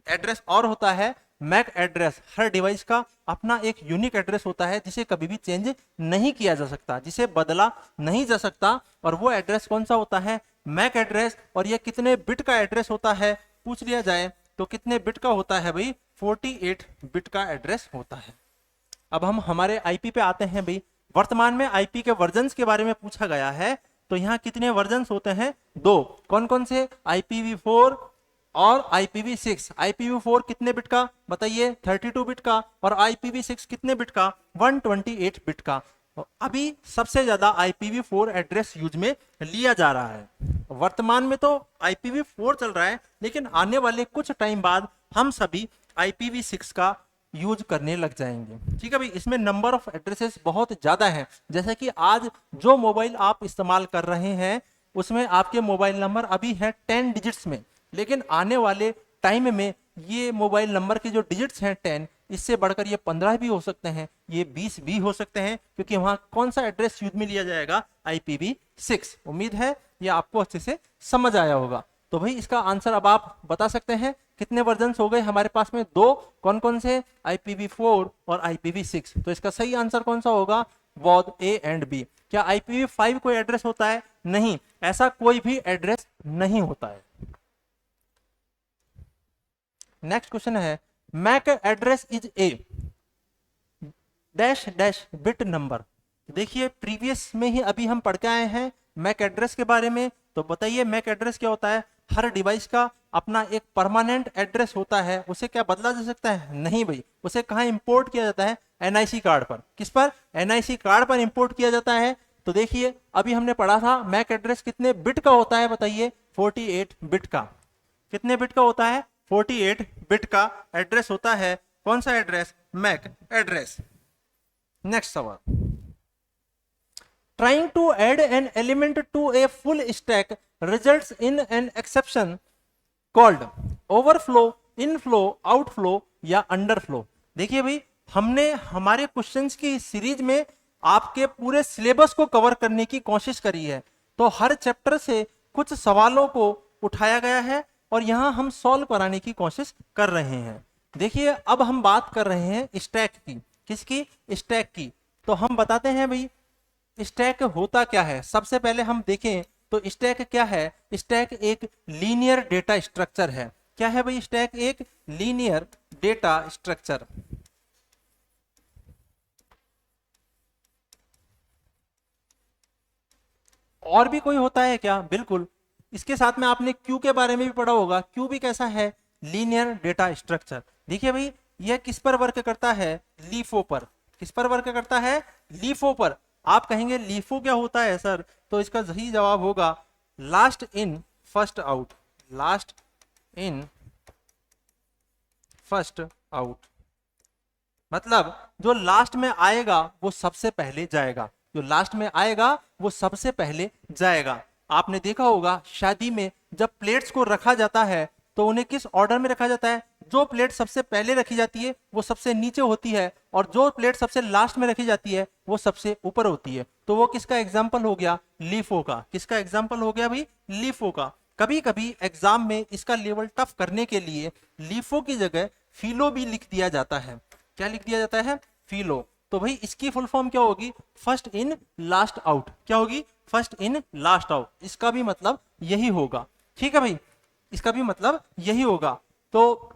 एड्रेस और होता है मैक एड्रेस। हर डिवाइस का अपना एक यूनिक एड्रेस होता है जिसे कभी भी चेंज नहीं किया जा सकता, जिसे बदला नहीं जा सकता, और वो एड्रेस कौन सा होता है? MAC address. और ये कितने बिट का एड्रेस होता है पूछ लिया जाए तो कितने बिट का होता है भाई? 48 बिट का एड्रेस होता है। अब हम हमारे आईपी पे आते हैं भाई। वर्तमान में आईपी के वर्जन्स के बारे में पूछा गया है, तो यहाँ कितने वर्जन्स होते हैं? दो। कौन कौन से? IPv4 और IPv6। IPv4 कितने बिट का बताइए? 32 बिट का। और IPv6 कितने बिट का? 128 बिट का। अभी सबसे ज्यादा IPv4 एड्रेस यूज में लिया जा रहा है। वर्तमान में तो IPv4 चल रहा है, लेकिन आने वाले कुछ टाइम बाद हम सभी IPv6 का यूज करने लग जाएंगे। ठीक है भाई। इसमें नंबर ऑफ एड्रेसेस बहुत ज्यादा हैं। जैसे कि आज जो मोबाइल आप इस्तेमाल कर रहे हैं उसमें आपके मोबाइल नंबर अभी है 10 डिजिट्स में, लेकिन आने वाले टाइम में ये मोबाइल नंबर के जो डिजिट्स हैं 10, इससे बढ़कर ये 15 भी हो सकते हैं, ये 20 भी हो सकते हैं, क्योंकि वहां कौन सा एड्रेस यूज में लिया जाएगा? IPv6। उम्मीद है ये आपको अच्छे से समझ आया होगा। तो भाई इसका आंसर अब आप बता सकते हैं। कितने वर्जन हो गए हमारे पास में? दो। कौन कौन से? IPv4 और IPv6। तो इसका सही आंसर कौन सा होगा? Both A and B। क्या IPv5 कोई एड्रेस होता है? नहीं, ऐसा कोई भी एड्रेस नहीं होता है। नेक्स्ट क्वेश्चन है, MAC address is a dash dash bit number. देखिए प्रीवियस में ही अभी हम पढ़ के आए हैं मैक एड्रेस के बारे में। तो बताइए मैक एड्रेस क्या होता है? हर डिवाइस का अपना एक परमानेंट एड्रेस होता है, उसे क्या बदला जा सकता है? नहीं भाई। उसे कहाँ इंपोर्ट किया जाता है? NIC कार्ड पर। किस पर? NIC कार्ड पर इंपोर्ट किया जाता है। तो देखिए अभी हमने पढ़ा था मैक एड्रेस कितने बिट का होता है बताइए? 48 बिट का। कितने बिट का होता है? 48 बिट का एड्रेस होता है। कौन सा एड्रेस? MAC address. नेक्स्ट सवाल, trying to add an element to a full stack results in an exception called overflow, inflow, outflow या underflow। देखिए भाई हमने हमारे क्वेश्चंस की सीरीज में आपके पूरे सिलेबस को कवर करने की कोशिश करी है। तो हर चैप्टर से कुछ सवालों को उठाया गया है और यहां हम सॉल्व कराने की कोशिश कर रहे हैं। देखिए अब हम बात कर रहे हैं स्टैक की। किसकी? स्टैक की। तो हम बताते हैं भाई स्टैक होता क्या है। सबसे पहले हम देखें तो स्टैक क्या है? स्टैक एक लीनियर डेटा स्ट्रक्चर है। क्या है भाई? स्टैक एक लीनियर डेटा स्ट्रक्चर। और भी कोई होता है क्या? बिल्कुल। इसके साथ में आपने क्यू के बारे में भी पढ़ा होगा। क्यू भी कैसा है? Linear data structure. देखिए भाई यह किस पर वर्क करता है? लीफो पर। किस पर वर्क करता है? लीफो पर। आप कहेंगे लीफो क्या होता है सर? तो इसका सही जवाब होगा last in first out. Last in first out मतलब जो लास्ट में आएगा वो सबसे पहले जाएगा। जो लास्ट में आएगा वो सबसे पहले जाएगा। आपने देखा होगा शादी में जब प्लेट्स को रखा जाता है तो उन्हें किस ऑर्डर में रखा जाता है? जो प्लेट सबसे पहले रखी जाती है वो सबसे नीचे होती है, और जो प्लेट सबसे लास्ट में रखी जाती है वो सबसे ऊपर होती है। तो वो किसका एग्जाम्पल हो गया? लीफो का। किसका एग्जाम्पल हो गया भाई? लीफो का। कभी कभी एग्जाम में इसका लेवल टफ करने के लिए लीफो की जगह फिलो भी लिख दिया जाता है। क्या लिख दिया जाता है? फिलो। तो भाई इसकी फुल फॉर्म क्या होगी? First in last out. क्या होगी? First in last out. इसका भी मतलब यही होगा। ठीक है भाई, इसका भी मतलब यही होगा। तो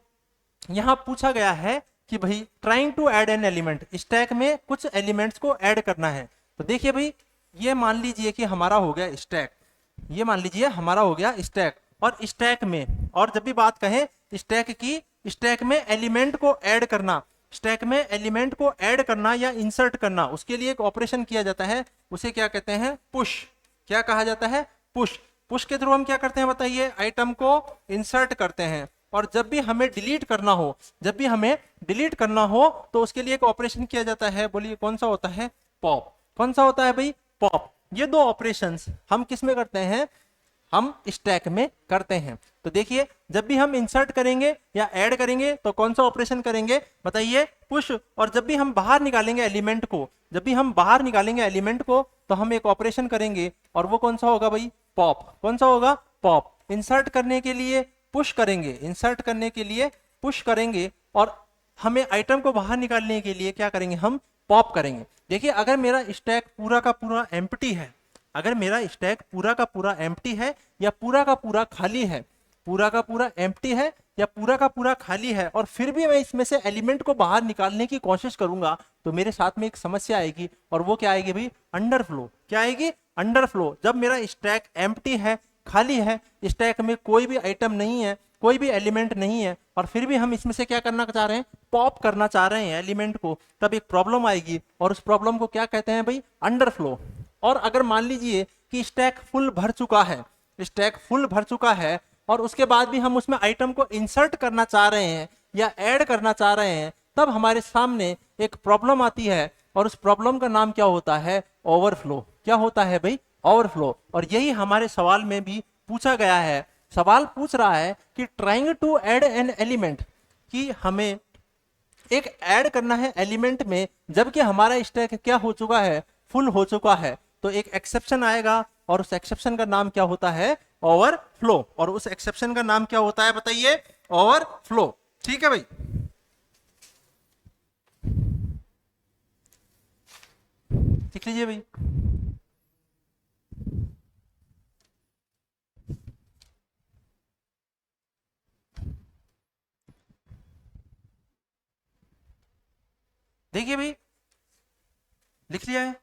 यहां पूछा गया है कि भाई trying to add an element, stack में कुछ एलिमेंट्स को ऐड करना है। तो देखिए भाई, ये मान लीजिए कि हमारा हो गया स्टैक, ये मान लीजिए हमारा हो गया स्टैक, और स्टैक में, और जब भी बात कहें स्टैक की, स्टैक में एलिमेंट को ऐड करना, स्टैक में एलिमेंट को ऐड करना या इंसर्ट करना, उसके लिए एक ऑपरेशन किया जाता है, उसे क्या कहते हैं? पुश। क्या कहा जाता है? पुश। पुश के थ्रू हम क्या करते हैं बताइए? आइटम को इंसर्ट करते हैं। और जब भी हमें डिलीट करना हो, जब भी हमें डिलीट करना हो तो उसके लिए एक ऑपरेशन किया जाता है। बोलिए कौन सा होता है? पॉप। कौन सा होता है भाई? पॉप। ये दो ऑपरेशंस हम किस में करते हैं? हम स्टैक में करते हैं। तो देखिए, जब भी हम इंसर्ट करेंगे या ऐड करेंगे तो कौन सा ऑपरेशन करेंगे बताइए? पुश। और जब भी हम बाहर निकालेंगे एलिमेंट को, जब भी हम बाहर निकालेंगे एलिमेंट को, तो हम एक ऑपरेशन करेंगे, और वो कौन सा होगा भाई? पॉप। कौन सा होगा? पॉप। इंसर्ट करने के लिए पुश करेंगे, इंसर्ट करने के लिए पुश करेंगे, और हमें आइटम को बाहर निकालने के लिए क्या करेंगे? हम पॉप करेंगे। देखिए, अगर मेरा स्टैक पूरा का पूरा एम्प्टी है, अगर मेरा स्टैक पूरा का पूरा एम्प्टी है या पूरा का पूरा खाली है, पूरा का पूरा एम्प्टी है या पूरा का पूरा खाली है, और फिर भी मैं इसमें से एलिमेंट को बाहर निकालने की कोशिश करूंगा, तो मेरे साथ में एक समस्या आएगी, और वो क्या आएगी भाई? अंडरफ्लो। क्या आएगी? अंडरफ्लो। जब मेरा स्टैक एम्प्टी है, खाली है, स्टैक में कोई भी आइटम नहीं है, कोई भी एलिमेंट नहीं है, और फिर भी हम इसमें से क्या करना चाह रहे हैं? पॉप करना चाह रहे हैं एलिमेंट को, तब एक प्रॉब्लम आएगी, और उस प्रॉब्लम को क्या कहते हैं भाई? अंडरफ्लो। और अगर मान लीजिए कि स्टैक फुल भर चुका है, स्टैक फुल भर चुका है, और उसके बाद भी हम उसमें आइटम को इंसर्ट करना चाह रहे हैं या ऐड करना चाह रहे हैं, तब हमारे सामने एक प्रॉब्लम आती है, और उस प्रॉब्लम का नाम क्या होता है? ओवरफ्लो। क्या होता है भाई? ओवरफ्लो। और यही हमारे सवाल में भी पूछा गया है। सवाल पूछ रहा है कि trying to add an element, कि हमें एक ऐड करना है एलिमेंट में, जबकि हमारा स्टैक क्या हो चुका है? फुल हो चुका है। तो एक एक्सेप्शन आएगा, और उस एक्सेप्शन का नाम क्या होता है? ओवरफ्लो। और उस एक्सेप्शन का नाम क्या होता है बताइए? ओवरफ्लो। ठीक है भाई। लिख लीजिए भाई। देखिए भाई, लिख लिया है।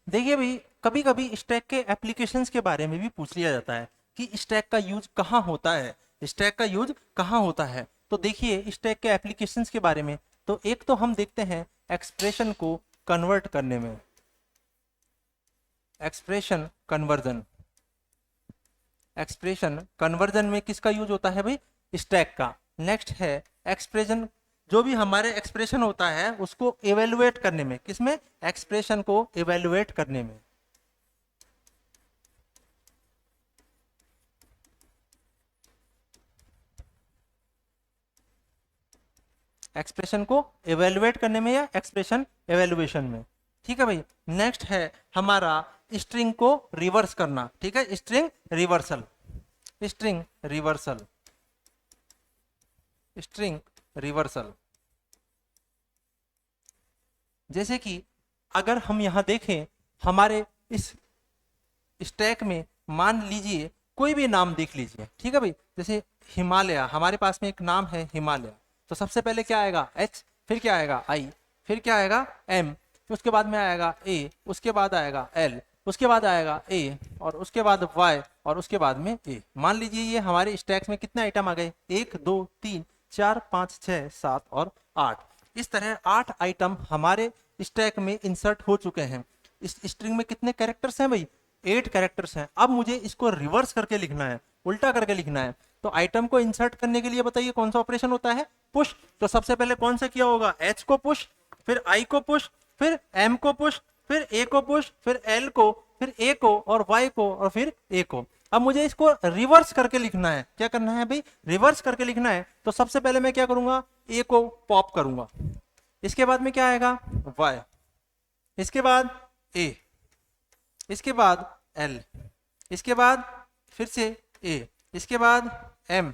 देखिए भाई, कभी कभी स्टैक के एप्लीकेशंस के बारे में भी पूछ लिया जाता है कि स्टैक का यूज कहाँ होता है, स्टैक का यूज कहाँ होता है। तो देखिए स्टैक के एप्लीकेशंस के बारे में, तो एक तो हम देखते हैं एक्सप्रेशन को कन्वर्ट करने में, एक्सप्रेशन कन्वर्जन। एक्सप्रेशन कन्वर्जन में किसका यूज होता है भाई? स्टैक का। नेक्स्ट है एक्सप्रेशन, जो भी हमारे एक्सप्रेशन होता है उसको इवेलुएट करने में, किसमें? एक्सप्रेशन को इवेलुएट करने में। एक्सप्रेशन को इवेलुएट करने में या एक्सप्रेशन इवेलुएशन में। ठीक है भाई। नेक्स्ट है हमारा स्ट्रिंग को रिवर्स करना। ठीक है, string reversal, string reversal, string reversal. जैसे कि अगर हम यहां देखें, हमारे इस स्टैक में मान लीजिए कोई भी नाम देख लीजिए। ठीक है भाई, जैसे हिमालय, हमारे पास में एक नाम है हिमालय, तो सबसे पहले क्या आएगा? एच, फिर क्या आएगा? आई, फिर क्या आएगा? एम, उसके बाद में आएगा ए, उसके बाद आएगा एल, उसके बाद आएगा ए, और उसके बाद वाई, और उसके बाद में ए। मान लीजिए ये हमारे स्टैक में कितने आइटम आ गए? 1 2 3 4 5 6 7 और 8। इस तरह 8 आइटम हमारे स्टैक में इंसर्ट हो चुके हैं। इस स्ट्रिंग में कितने कैरेक्टर्स हैं भाई? 8 कैरेक्टर्स हैं। अब मुझे इसको रिवर्स करके लिखना है, उल्टा करके लिखना है। तो आइटम को इंसर्ट करने के लिए बताइए कौन सा ऑपरेशन होता है? पुश। तो सबसे पहले कौन सा किया होगा? एच को पुश, फिर आई को पुश, फिर एम को पुश, फिर ए को पुश, फिर एल को, फिर ए को, और वाई को, और फिर ए को। अब मुझे इसको रिवर्स करके लिखना है। क्या करना है भाई? रिवर्स करके लिखना है। तो सबसे पहले मैं क्या करूंगा, ए को पॉप करूंगा, इसके बाद में क्या आएगा, वाई, इसके बाद ए, इसके बाद एल, इसके बाद फिर से ए, इसके बाद एम,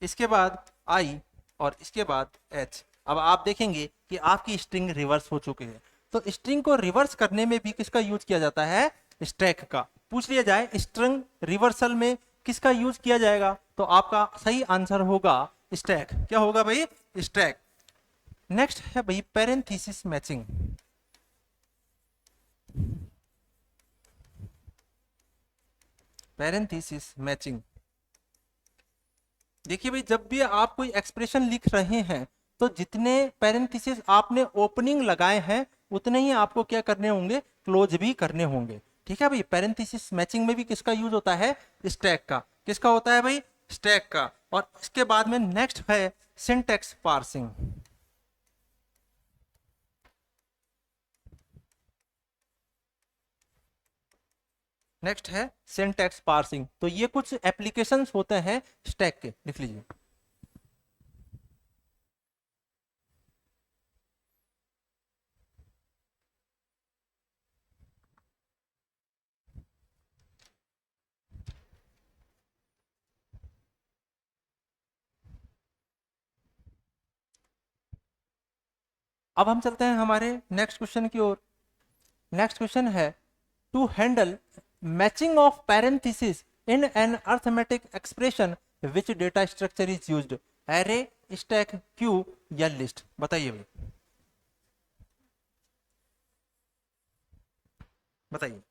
इसके बाद आई, और इसके बाद एच। अब आप देखेंगे कि आपकी स्ट्रिंग रिवर्स हो चुकी है। तो स्ट्रिंग को रिवर्स करने में भी किसका यूज किया जाता है, स्टैक का। पूछ लिया जाए स्ट्रिंग रिवर्सल में किसका यूज किया जाएगा, तो आपका सही आंसर होगा स्टैक। क्या होगा भाई, स्टैक। नेक्स्ट है भाई पैरेंथेसिस मैचिंग। पैरेंथेसिस मैचिंग, देखिए भाई जब भी आप कोई एक्सप्रेशन लिख रहे हैं तो जितने पैरेंथेसिस आपने ओपनिंग लगाए हैं उतने ही आपको क्या करने होंगे, क्लोज भी करने होंगे। ठीक है भाई, पैरेंथेसिस मैचिंग में भी किसका यूज होता है, स्टैक का। किसका होता है भाई, स्टैक का। और इसके बाद में नेक्स्ट है सिंटैक्स पार्सिंग। नेक्स्ट है सिंटैक्स पार्सिंग। तो ये कुछ एप्लीकेशंस होते हैं स्टैक के, लिख लीजिए। अब हम चलते हैं हमारे नेक्स्ट क्वेश्चन की ओर। नेक्स्ट क्वेश्चन है to handle matching of parenthesis in an arithmetic expression which data structure is used, array, stack, queue या लिस्ट। बताइए भाई, बताइए।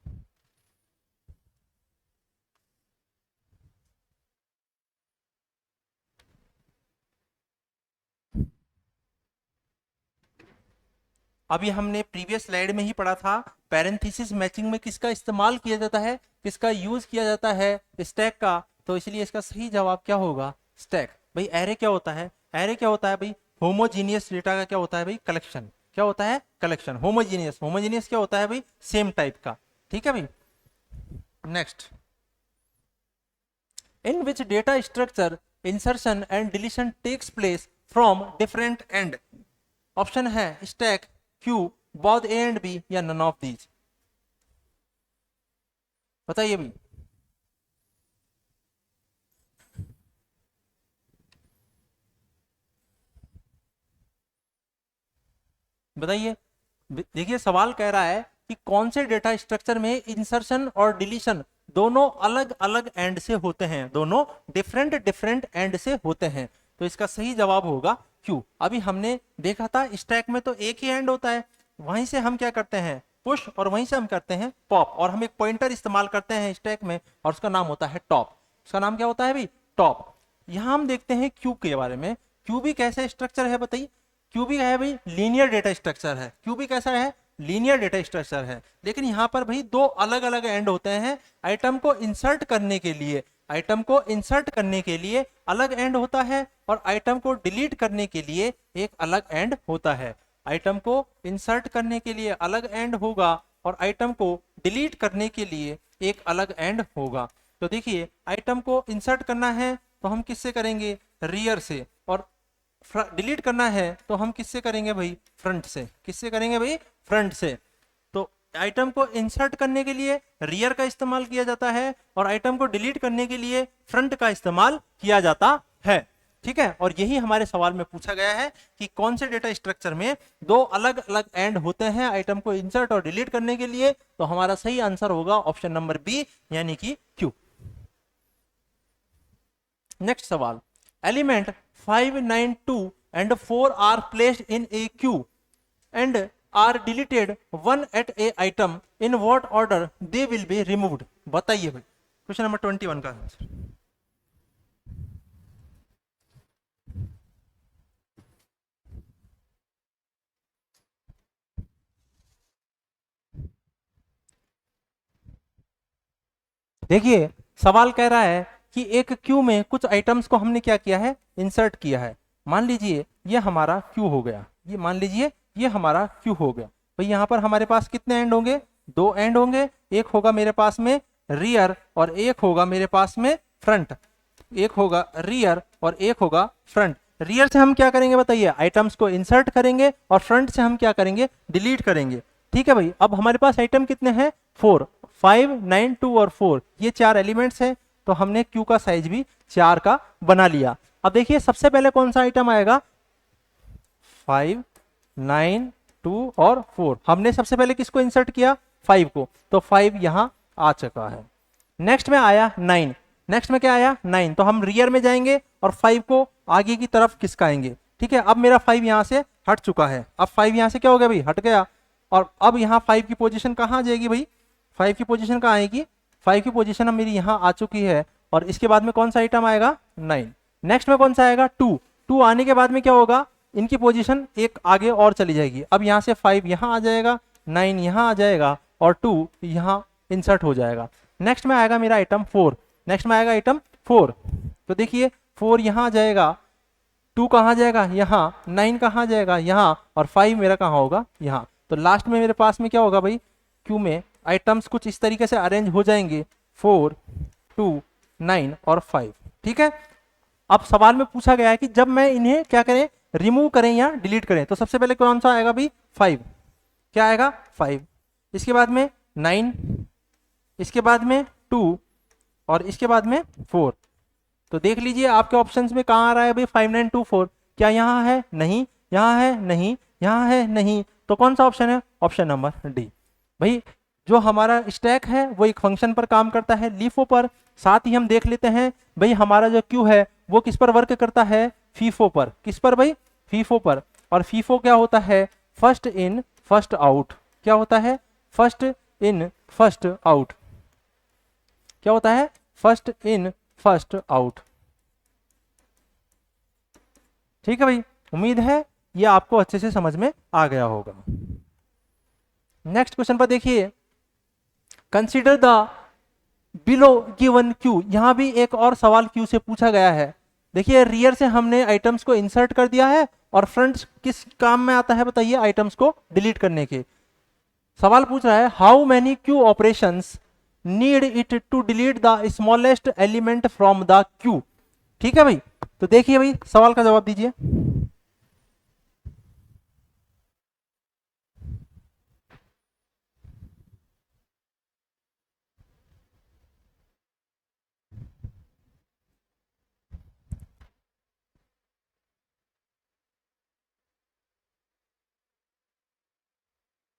अभी हमने प्रीवियस स्लाइड में ही पढ़ा था पैरेंथेसिस मैचिंग में किसका इस्तेमाल किया जाता है, किसका यूज किया जाता है, स्टैक का। तो इसलिए इसका सही जवाब क्या होगा, स्टैक। भाई एरे क्या होता है, एरे क्या होता है भाई, होमोजीनियस डेटा का क्या होता है भाई, कलेक्शन। क्या होता है, कलेक्शन। होमोजीनियस, होमोजीनियस क्या होता है भाई, सेम टाइप का। ठीक है भाई। Next, in which data structure insertion and deletion takes place from different end. Option है stack, queue, both A and B या नन ऑफ दीज। बताइए भाई। बताइए। देखिए सवाल कह रहा है कि कौन से डेटा स्ट्रक्चर में इंसर्शन और डिलीशन दोनों अलग अलग एंड से होते हैं, दोनों डिफरेंट डिफरेंट एंड से होते हैं। तो इसका सही जवाब होगा क्यू। अभी हमने देखा था स्टैक में तो एक ही एंड होता है, वहीं से हम क्या करते हैं, पुश, और वहीं से हम करते हैं पॉप, और हम एक पॉइंटर इस्तेमाल करते हैं स्टैक में और उसका नाम होता है टॉप। उसका नाम क्या होता है भाई, टॉप। यहां हम देखते हैं क्यू के बारे में। क्यू भी कैसा स्ट्रक्चर है बताइए। क्यू भी है भाई लीनियर डेटा स्ट्रक्चर है। क्यू भी कैसा है, लीनियर डेटा स्ट्रक्चर है। लेकिन यहाँ पर भाई दो अलग अलग एंड होते हैं। आइटम को इंसर्ट करने के लिए, आइटम को इंसर्ट करने के लिए अलग एंड होता है, और आइटम को डिलीट करने के लिए एक अलग एंड होता है। आइटम को इंसर्ट करने के लिए अलग एंड होगा और आइटम को डिलीट करने के लिए एक अलग एंड होगा। तो देखिए आइटम को इंसर्ट करना है तो हम किससे करेंगे, रियर से, और डिलीट करना है तो हम किससे करेंगे भाई, फ्रंट से। किससे करेंगे भाई, फ्रंट से। तो आइटम को इंसर्ट करने के लिए रियर का इस्तेमाल किया जाता है और आइटम को डिलीट करने के लिए फ्रंट का इस्तेमाल किया जाता है। ठीक है, और यही हमारे सवाल में पूछा गया है कि कौन से डेटा स्ट्रक्चर में दो अलग अलग एंड होते हैं आइटम को इंसर्ट और डिलीट करने के लिए। तो हमारा सही आंसर होगा ऑप्शन नंबर बी, यानी कि क्यू। नेक्स्ट सवाल, element 5, 9, 2 and 4 are placed in a queue and are deleted one at a item. In what order they will be removed? बताइए भाई। क्वेश्चन नंबर 21 का आंसर। देखिए सवाल कह रहा है कि एक क्यू में कुछ आइटम्स को हमने क्या किया है, इंसर्ट किया है। मान लीजिए ये हमारा क्यू हो गया, ये मान लीजिए ये हमारा क्यू हो गया। भाई यहाँ पर हमारे पास कितने एंड होंगे, दो एंड होंगे। एक होगा मेरे पास में रियर और एक होगा मेरे पास में फ्रंट। एक होगा रियर और एक होगा फ्रंट। रियर से हम क्या करेंगे बताइए, आइटम्स को इंसर्ट करेंगे और फ्रंट से हम क्या करेंगे, डिलीट करेंगे। ठीक है भाई, अब हमारे पास आइटम कितने हैं, 4, 5, 9, 2 और 4, ये 4 एलिमेंट्स हैं। तो हमने क्यू का साइज भी 4 का बना लिया। अब देखिए सबसे पहले कौन सा आइटम आएगा, 5, 9, 2 और 4। हमने सबसे पहले किसको इंसर्ट किया, 5 को, तो 5 यहां आ चुका है। नेक्स्ट में आया 9, नेक्स्ट में क्या आया 9, तो हम रियर में जाएंगे और 5 को आगे की तरफ खिसकाएंगे। ठीक है, अब मेरा 5 यहां से हट चुका है। अब 5 यहां से क्या हो गया भाई, हट गया। और अब यहाँ 5 की पोजीशन कहाँ आ जाएगी भाई, 5 की पोजीशन कहाँ आएगी, 5 की पोजीशन अब मेरी यहाँ आ चुकी है। और इसके बाद में कौन सा आइटम आएगा, 9। नेक्स्ट में कौन सा आएगा, 2। 2 आने के बाद में क्या होगा, इनकी पोजीशन एक आगे और चली जाएगी। अब यहाँ से 5 यहाँ आ जाएगा, 9 यहाँ आ जाएगा और 2 यहाँ इंसर्ट हो जाएगा। नेक्स्ट में आएगा मेरा आइटम 4। नेक्स्ट में आएगा आइटम 4, तो देखिए 4 यहाँ आ जाएगा, 2 कहाँ जाएगा यहाँ, 9 कहाँ जाएगा यहाँ, और 5 मेरा कहाँ होगा यहाँ। तो लास्ट में मेरे पास में क्या होगा भाई, क्यू में आइटम्स कुछ इस तरीके से अरेंज हो जाएंगे, 4, 2, 9 और 5। ठीक है, अब सवाल में पूछा गया है कि जब मैं इन्हें क्या करें, रिमूव करें या डिलीट करें, तो सबसे पहले कौन सा आएगा भाई, 5। क्या आएगा 5, इसके बाद में 9, इसके बाद में 2 और इसके बाद में 4। तो देख लीजिए आपके ऑप्शंस में कहाँ आ रहा है भाई, 5, 9, 2, 4। क्या यहाँ है, नहीं, यहाँ है नहीं, यहाँ है नहीं, तो कौन सा ऑप्शन है, ऑप्शन नंबर डी। भाई जो हमारा स्टैक है वो एक फंक्शन पर काम करता है, लीफो पर। साथ ही हम देख लेते हैं भाई हमारा जो क्यू है वो किस पर वर्क करता है, फीफो पर। किस पर भाई, फीफो पर। और फीफो क्या होता है, फर्स्ट इन फर्स्ट आउट। क्या होता है, फर्स्ट इन फर्स्ट आउट। क्या होता है, फर्स्ट इन फर्स्ट आउट। ठीक है भाई, उम्मीद है ये आपको अच्छे से समझ में आ गया होगा। नेक्स्ट क्वेश्चन पर देखिए, consider the below given Q. यहां भी एक और सवाल क्यू से पूछा गया है। देखिए रियर से हमने आइटम्स को इंसर्ट कर दिया है और फ्रंट किस काम में आता है बताइए, आइटम्स को डिलीट करने के। सवाल पूछ रहा है, how many queue operations needed to delete the smallest element from the queue. ठीक है भाई, तो देखिए भाई सवाल का जवाब दीजिए।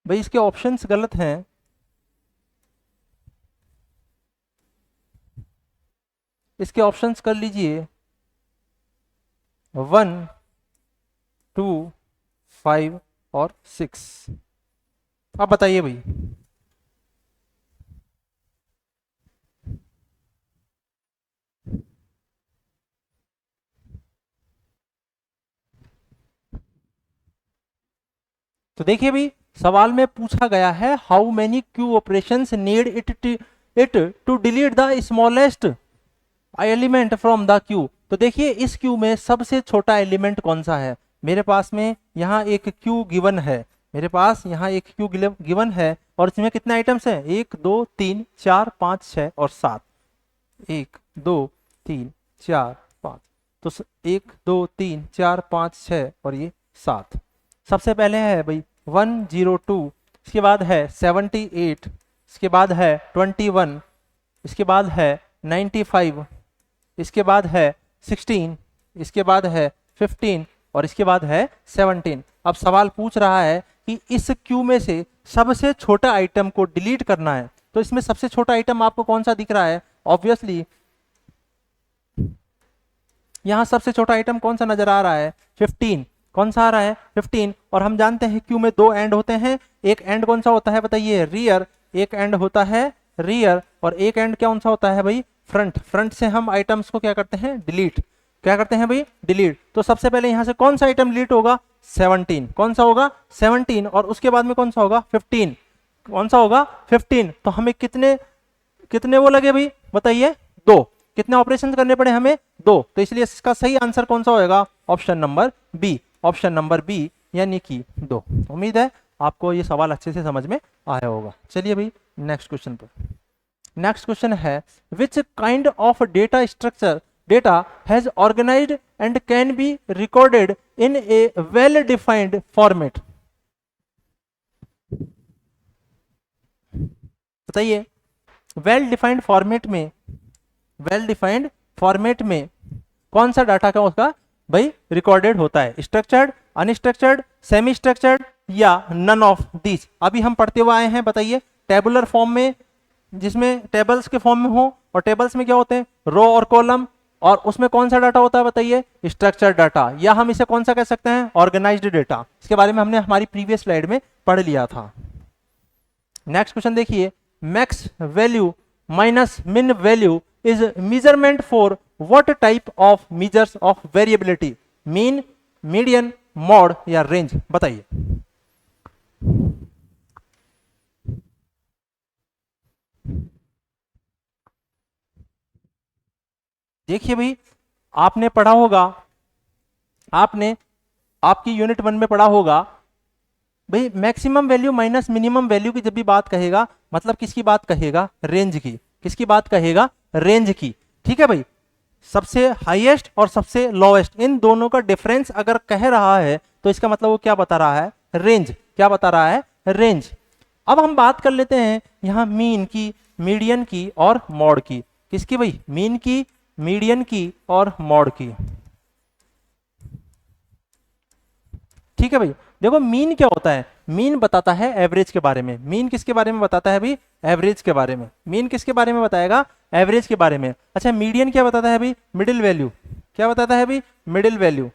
भाई इसके ऑप्शंस गलत हैं। इसके ऑप्शंस कर लीजिए 1, 2, 5 और 6। आप बताइए भाई। तो देखिए भाई सवाल में पूछा गया है, how many queue operations needed to delete the smallest element from the queue. तो देखिए इस क्यू में सबसे छोटा एलिमेंट कौन सा है, मेरे पास में यहाँ एक क्यू गिवन है, मेरे पास यहाँ एक क्यू गिवन है और इसमें कितने आइटम्स हैं, 1, 2, 3, 4, 5, 6 और 7। 1, 2, 3, 4, 5, तो 1, 2, 3, 4, 5, 6 और ये 7। सबसे पहले है भाई 102, इसके बाद है 78, इसके बाद है 21, इसके बाद है 95, इसके बाद है 16, इसके बाद है 15 और इसके बाद है 17। अब सवाल पूछ रहा है कि इस क्यू में से सबसे छोटा आइटम को डिलीट करना है। तो इसमें सबसे छोटा आइटम आपको कौन सा दिख रहा है, ऑब्वियसली यहां सबसे छोटा आइटम कौन सा नजर आ रहा है, 15। कौन सा आ रहा है, 15। और हम जानते हैं क्यू में 2 एंड होते हैं, एक एंड कौन सा होता है बताइए, रियर, एक एंड होता है रियर और एक एंड कौन सा होता है भाई, फ्रंट। फ्रंट से हम आइटम्स को क्या करते हैं, डिलीट। क्या करते हैं भाई, डिलीट। तो सबसे पहले यहां से कौन सा आइटम डिलीट होगा, 17। कौन सा होगा, 17। और उसके बाद में कौन सा होगा, 15। कौन सा होगा, 15। तो हमें कितने कितने वो लगे भाई बताइए, 2। कितने ऑपरेशन करने पड़े हमें, 2। तो इसलिए इसका सही आंसर कौन सा होगा, option number B. Option number B यानी कि 2। उम्मीद है आपको ये सवाल अच्छे से समझ में आया होगा। चलिए भाई नेक्स्ट क्वेश्चन पर। नेक्स्ट क्वेश्चन है which kind of data structure data has organised and can be recorded in a well defined format. बताइए वेल डिफाइंड फॉर्मेट में कौन सा डाटा का उसका भाई रिकॉर्डेड होता है, स्ट्रक्चर्ड, अनस्ट्रक्चर्ड, सेमी स्ट्रक्चर्ड या नन ऑफ दीज। अभी हम पढ़ते हुए आए हैं, बताइए टेबुलर फॉर्म में, जिसमें टेबल्स के फॉर्म में हो, और टेबल्स में क्या होते हैं रो और कॉलम, और उसमें कौन सा डाटा होता है बताइए स्ट्रक्चर्ड डाटा, या हम इसे कौन सा कह सकते हैं ऑर्गेनाइज्ड डेटा। इसके बारे में हमने हमारी प्रीवियस स्लाइड में पढ़ लिया था। नेक्स्ट क्वेश्चन देखिए मैक्स वैल्यू माइनस मिन value is measurement for what type of measures of variability, mean, median, mod या रेंज। बताइए देखिए भाई आपने पढ़ा होगा, आपने आपकी यूनिट 1 में पढ़ा होगा भाई maximum value minus minimum value की जब भी बात कहेगा मतलब किसकी बात कहेगा रेंज की, किसकी बात कहेगा रेंज की। ठीक है भाई, सबसे हाईएस्ट और सबसे लोएस्ट इन दोनों का डिफरेंस अगर कह रहा है तो इसका मतलब वो क्या बता रहा है रेंज, क्या बता रहा है रेंज। अब हम बात कर लेते हैं यहां मीन की, मीडियन की और मॉड की। किसकी भाई मीन की, मीडियन की और मॉड की। ठीक है भाई, देखो मीन क्या होता है, मीन बताता है एवरेज के बारे में। मीन किसके बारे में बताता है भाई एवरेज के बारे में। मीन किसके बारे में बताएगा एवरेज के बारे में। अच्छा मीडियन क्या बताता है भाई मिडिल वैल्यू, क्या बताता है भाई मिडिल वैल्यू।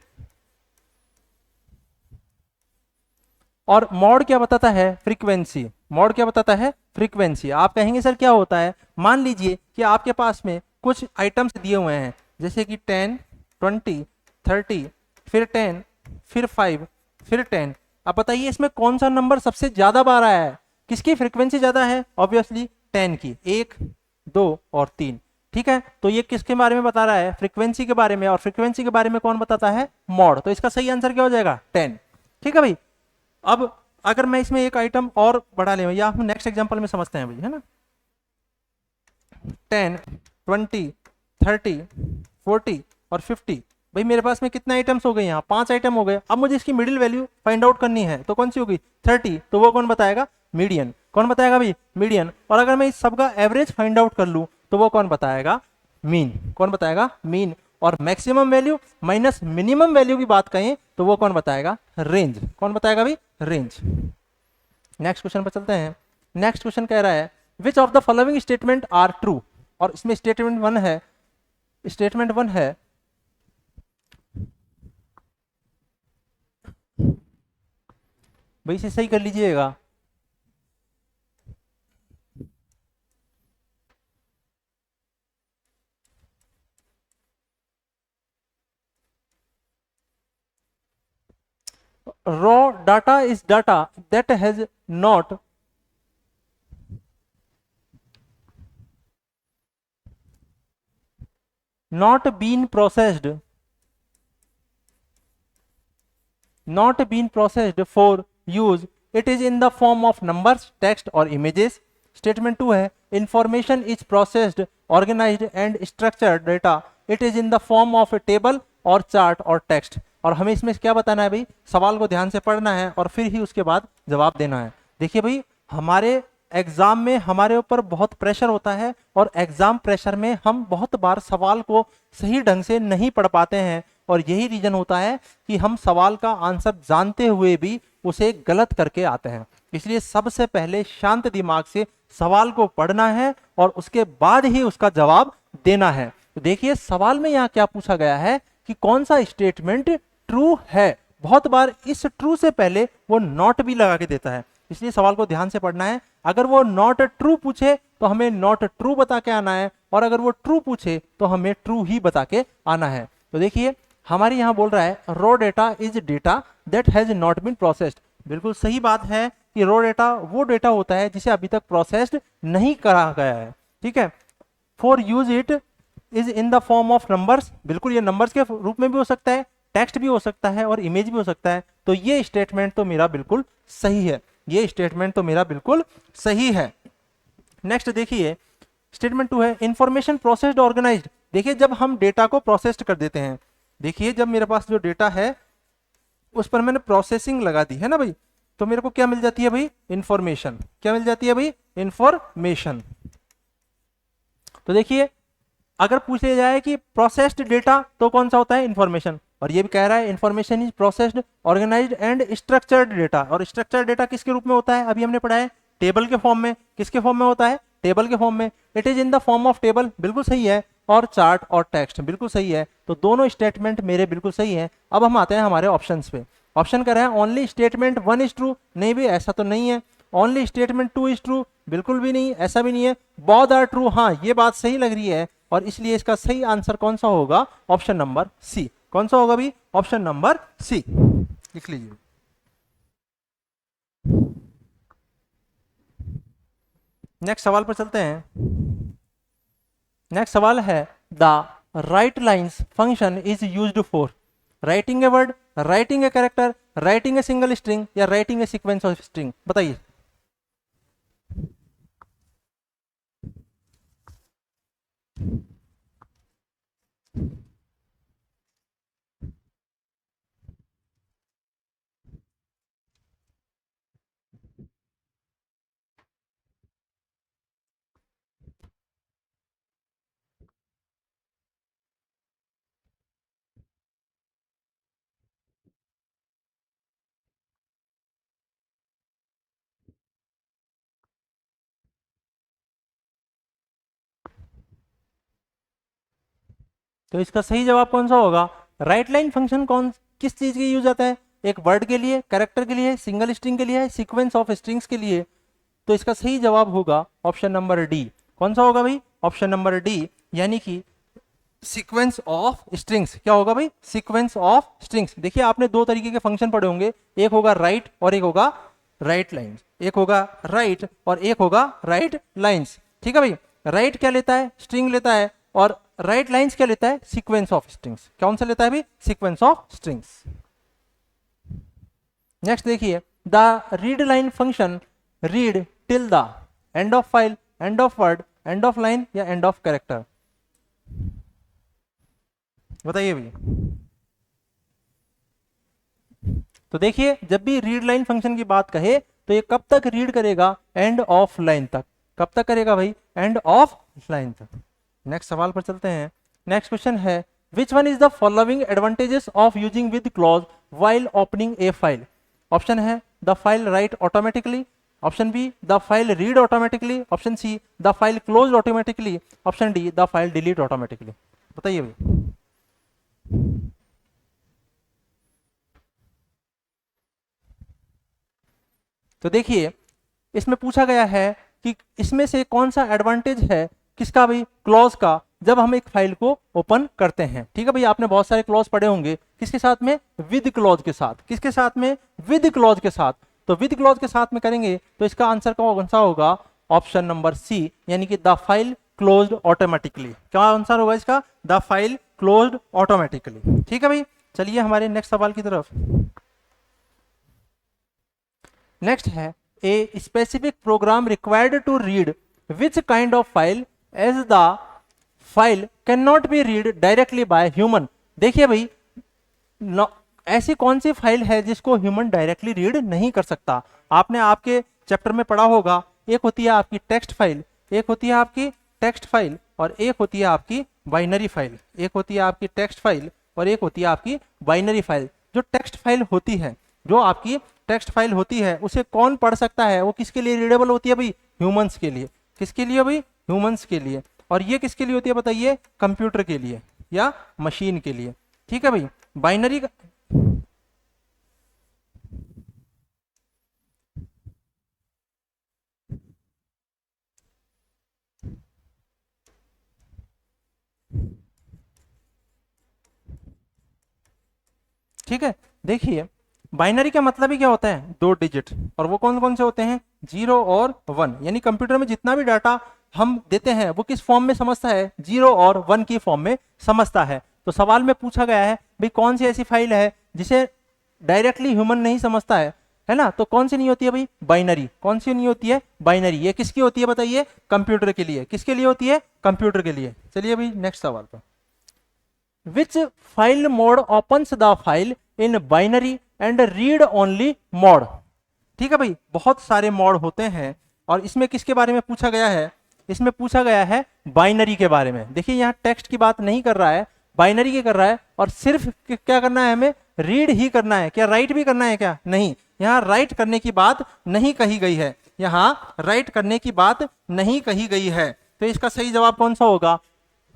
और मॉड क्या बताता है फ्रीक्वेंसी, मॉड क्या बताता है फ्रीक्वेंसी। आप कहेंगे सर क्या होता है, मान लीजिए कि आपके पास में कुछ आइटम्स दिए हुए हैं जैसे कि 10, 20, 30, फिर 10, फिर 5, फिर 10। अब बताइए इसमें कौन सा नंबर सबसे ज्यादा बार आया है, किसकी फ्रीक्वेंसी ज्यादा है, ऑब्वियसली 10 की, 1, 2 और 3। ठीक है, तो ये किसके बारे में बता रहा है फ्रीक्वेंसी के बारे में, और फ्रीक्वेंसी के बारे में कौन बताता है मॉड। तो इसका सही आंसर क्या हो जाएगा 10। ठीक है भाई, अब अगर मैं इसमें एक आइटम और बढ़ा ले, या हम नेक्स्ट एग्जांपल में समझते हैं भाई, है ना 10, 20, 30, 40 और 50। भाई मेरे पास में कितने आइटम्स हो गए, यहाँ 5 आइटम हो गए। अब मुझे इसकी मिडिल वैल्यू फाइंड आउट करनी है, तो कौन सी होगी 30, तो वो कौन बताएगा मीडियन। कौन बताएगा भाई मीडियन। और अगर मैं इस सबका एवरेज फाइंड आउट कर लूं तो वो कौन बताएगा मीन। कौन बताएगा मीन। और maximum value minus minimum value की बात कहें तो वो कौन बताएगा रेंज। कौन बताएगा भाई रेंज। नेक्स्ट क्वेश्चन पर चलते हैं। नेक्स्ट क्वेश्चन कह रहा है which of the following statement are true. और इसमें स्टेटमेंट 1 है, स्टेटमेंट 1 है भाई, इसे सही कर लीजिएगा। raw data is data that has not been processed for use. It is in the form of numbers, text or images. Statement 2 है information is processed, organized and structured data. It is in the form of a table or chart or text. और हमें इसमें क्या बताना है भाई, सवाल को ध्यान से पढ़ना है और फिर ही उसके बाद जवाब देना है। देखिए भाई हमारे एग्जाम में हमारे ऊपर बहुत प्रेशर होता है और एग्जाम प्रेशर में हम बहुत बार सवाल को सही ढंग से नहीं पढ़ पाते हैं, और यही रीजन होता है कि हम सवाल का आंसर जानते हुए भी उसे गलत करके आते हैं। इसलिए सबसे पहले शांत दिमाग से सवाल को पढ़ना है और उसके बाद ही उसका जवाब देना है। तो देखिए सवाल में यहाँ क्या पूछा गया है कि कौन सा स्टेटमेंट ट्रू है। बहुत बार इस ट्रू से पहले वो नॉट भी लगा के देता है, इसलिए सवाल को ध्यान से पढ़ना है। अगर वो नॉट ट्रू पूछे तो हमें नॉट ट्रू बता के आना है, और अगर वो ट्रू पूछे तो हमें ट्रू ही बता के आना है। तो देखिए हमारे यहाँ बोल रहा है raw data is data that has not been processed. बिल्कुल सही बात है कि रॉ डेटा वो डेटा होता है जिसे अभी तक प्रोसेस्ड नहीं करा गया है। ठीक है, for use it is in the form of numbers. बिल्कुल ये नंबर्स के रूप में भी हो सकता है, टेक्स्ट भी हो सकता है और इमेज भी हो सकता है। तो ये स्टेटमेंट तो मेरा बिल्कुल सही है, ये स्टेटमेंट तो मेरा बिल्कुल सही है। नेक्स्ट देखिए स्टेटमेंट 2 है इंफॉर्मेशन प्रोसेस्ड ऑर्गेनाइज्ड। देखिए जब हम डेटा को प्रोसेस्ड कर देते हैं, देखिए जब मेरे पास जो डेटा है उस पर मैंने प्रोसेसिंग लगा दी है ना भाई, तो मेरे को क्या मिल जाती है भाई, इंफॉर्मेशन। क्या मिल जाती है भाई, इंफॉर्मेशन। तो देखिए अगर पूछ लिया जाए कि प्रोसेस्ड डेटा तो कौन सा होता है, इंफॉर्मेशन। और ये भी कह रहा है information is processed organised and structured data. और स्ट्रक्चर्ड डेटा किसके रूप में होता है, अभी हमने पढ़ा है टेबल के फॉर्म में। किसके फॉर्म में होता है, टेबल के फॉर्म में। It is in the form of table, बिल्कुल सही है। और चार्ट और टेक्स्ट, बिल्कुल सही है। तो दोनों स्टेटमेंट मेरे बिल्कुल सही है। अब हम आते हैं हमारे ऑप्शन पे। ऑप्शन कर रहे हैं ओनली स्टेटमेंट 1 इज ट्रू, नहीं भी ऐसा तो नहीं है। ओनली स्टेटमेंट 2 इज ट्रू, बिल्कुल भी नहीं, ऐसा भी नहीं है। बोथ आर ट्रू, हाँ ये बात सही लग रही है। और इसलिए इसका सही आंसर कौन सा होगा, ऑप्शन नंबर सी। कौन सा होगा भी, ऑप्शन नंबर सी, लिख लीजिए। नेक्स्ट सवाल पर चलते हैं। नेक्स्ट सवाल है the write lines function is used for writing a word, writing a character, writing a single string या writing a sequence of string, बताइए। तो इसका सही जवाब कौन सा होगा, राइट लाइन फंक्शन कौन किस चीज के लिए यूज आता है, एक वर्ड के लिए, कैरेक्टर के लिए, सिंगल स्ट्रिंग के लिए, सीक्वेंस ऑफ स्ट्रिंग्स के लिए। तो इसका सही जवाब होगा ऑप्शन नंबर डी। कौन सा होगा भाई, ऑप्शन नंबर डी, यानी कि सीक्वेंस ऑफ स्ट्रिंग्स। क्या होगा भाई, सीक्वेंस ऑफ स्ट्रिंग्स। देखिए आपने दो तरीके के फंक्शन पढ़े होंगे, एक होगा राइट और एक होगा राइट लाइन्स। एक होगा राइट और एक होगा राइट लाइन्स, ठीक है भाई। राइट क्या लेता है, स्ट्रिंग लेता है। और राइट लाइन्स क्या लेता है, सीक्वेंस ऑफ स्ट्रिंग्स। कौन सा लेता है भाई, सीक्वेंस ऑफ स्ट्रिंग्स। नेक्स्ट देखिए the read line function read till the end of file, end of word, and of line या एंड ऑफ कैरेक्टर, बताइए भैया। तो देखिए जब भी रीड लाइन फंक्शन की बात कहे तो ये कब तक रीड करेगा, एंड ऑफ लाइन तक। कब तक करेगा भाई, एंड ऑफ लाइन तक। नेक्स्ट सवाल पर चलते हैं। नेक्स्ट क्वेश्चन है which one is the following advantages of using with clause while opening a file. Option है the file write automatically, option B the file read automatically, option C the file close automatically, option D the file delete automatically, बताइए भाई। तो देखिए इसमें पूछा गया है कि इसमें से कौन सा एडवांटेज है, किसका भाई, क्लॉज का, जब हम एक फाइल को ओपन करते हैं। ठीक है भाई, आपने बहुत सारे क्लॉज पढ़े होंगे, किसके साथ में, विद क्लॉज के साथ। किसके साथ में, विद क्लॉज के साथ। तो विद क्लॉज के साथ में करेंगे तो इसका आंसर कौन सा होगा, ऑप्शन नंबर सी, यानी कि द फाइल क्लोज्ड ऑटोमेटिकली। क्या आंसर होगा इसका, द फाइल क्लोज्ड ऑटोमेटिकली। ठीक है भाई, चलिए हमारे नेक्स्ट सवाल की तरफ। नेक्स्ट है a specific program required to read which kind of file as the file can not be read directly by human. देखिए भाई ऐसी कौन सी फाइल है जिसको ह्यूमन डायरेक्टली रीड नहीं कर सकता। आपने आपके चैप्टर में पढ़ा होगा, एक होती है आपकी टेक्स्ट फाइल, एक होती है आपकी टेक्स्ट फाइल और एक होती है आपकी बाइनरी फाइल। एक होती है आपकी टेक्स्ट फाइल और एक होती है आपकी बाइनरी फाइल। जो टेक्स्ट फाइल होती है, जो आपकी टेक्स्ट फाइल होती है, उसे कौन पढ़ सकता है, वो किसके लिए रीडेबल होती है भाई, ह्यूमंस के लिए। किसके लिए भाई, ह्यूमंस के लिए। और ये किसके लिए होती है बताइए, कंप्यूटर के लिए या मशीन के लिए। ठीक है भाई, बाइनरी का ठीक है। देखिए बाइनरी का मतलब ही क्या होता है, दो डिजिट, और वो कौन कौन से होते हैं, 0 और 1। यानी कंप्यूटर में जितना भी डाटा हम देते हैं वो किस फॉर्म में समझता है, 0 और 1 की फॉर्म में समझता है। तो सवाल में पूछा गया है भाई कौन सी ऐसी फाइल है जिसे डायरेक्टली ह्यूमन नहीं समझता है, है ना। तो कौन सी नहीं होती है भाई, बाइनरी। कौन सी नहीं होती है, बाइनरी। ये किसकी होती है बताइए, कंप्यूटर के लिए। किसके लिए होती है, कंप्यूटर के लिए। चलिए भाई नेक्स्ट सवाल पर, which file mode opens the file in binary and read only mode. ठीक है भाई, बहुत सारे मोड होते हैं और इसमें किसके बारे में पूछा गया है, इसमें पूछा गया है बाइनरी के बारे में। देखिए यहाँ टेक्स्ट की बात नहीं कर रहा है, बाइनरी की कर रहा है। और सिर्फ क्या करना है हमें, रीड ही करना है। क्या राइट भी करना है क्या, नहीं। यहाँ राइट करने की बात नहीं कही गई है, यहाँ राइट करने की बात नहीं कही गई है। तो इसका सही जवाब कौन सा होगा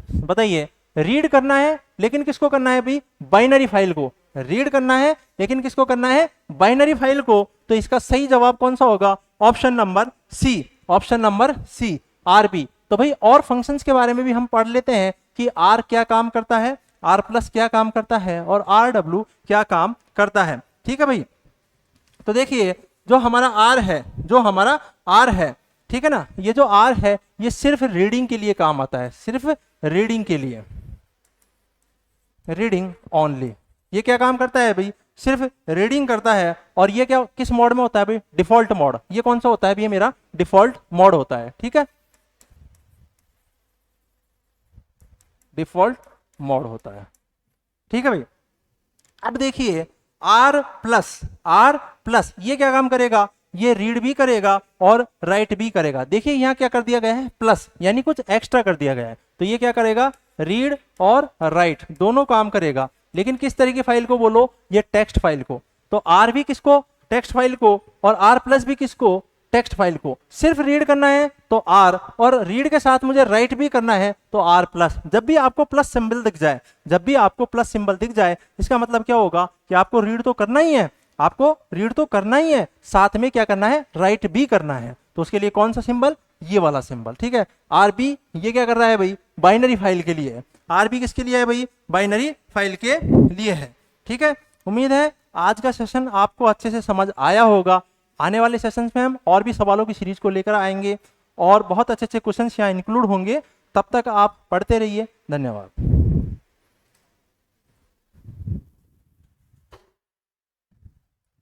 बताइए, रीड करना है लेकिन किसको करना है भाई, बाइनरी फाइल को। रीड करना है लेकिन किसको करना है, बाइनरी फाइल को। तो इसका सही जवाब कौन सा होगा, option number C, option number C, R B. तो भाई और फंक्शंस के बारे में भी हम पढ़ लेते हैं कि आर क्या काम करता है, आर प्लस क्या काम करता है और आर डब्ल्यू क्या काम करता है। ठीक है भाई, तो देखिए जो हमारा आर है, जो हमारा आर है, ठीक है ना, ये जो आर है ये सिर्फ रीडिंग के लिए काम आता है, सिर्फ रीडिंग के लिए, रीडिंग ओनली। ये क्या काम करता है भाई, सिर्फ रीडिंग करता है। और ये क्या किस मोड में होता है भाई, डिफॉल्ट मोड। ये कौन सा होता है भाई, ये मेरा डिफॉल्ट मोड होता है। ठीक है, डिफॉल्ट मोड होता है। ठीक है भाई, अब देखिए आर प्लस ये क्या काम करेगा, ये रीड भी करेगा और राइट भी करेगा। देखिए यहाँ क्या कर दिया गया है, प्लस, यानी कुछ एक्स्ट्रा कर दिया गया है। तो ये क्या करेगा, रीड और राइट दोनों काम करेगा। लेकिन किस तरह की फाइल को बोलो, ये टेक्स्ट फाइल को। तो आर भी किसको, टेक्स्ट फाइल को, और आर प्लस भी किसको, टेक्स्ट फाइल को। सिर्फ रीड करना है तो आर, और रीड के साथ मुझे राइट भी करना है तो आर प्लस। जब भी आपको प्लस सिंबल दिख जाए, जब भी आपको प्लस सिंबल दिख जाए, इसका मतलब क्या होगा कि आपको रीड तो करना ही है, आपको रीड तो करना ही है, साथ में क्या करना है, राइट भी करना है। तो उसके लिए कौन सा सिंबल, ये वाला सिंबल। ठीक है, आरबी ये क्या कर रहा है भाई, बाइनरी फाइल के लिए। आरबी किसके लिए है भाई, बाइनरी फाइल के लिए है। ठीक है, उम्मीद है आज का सेशन आपको अच्छे से समझ आया होगा। आने वाले सेशंस में हम और भी सवालों की सीरीज को लेकर आएंगे और बहुत अच्छे अच्छे क्वेश्चंस यहाँ इंक्लूड होंगे। तब तक आप पढ़ते रहिए। धन्यवाद।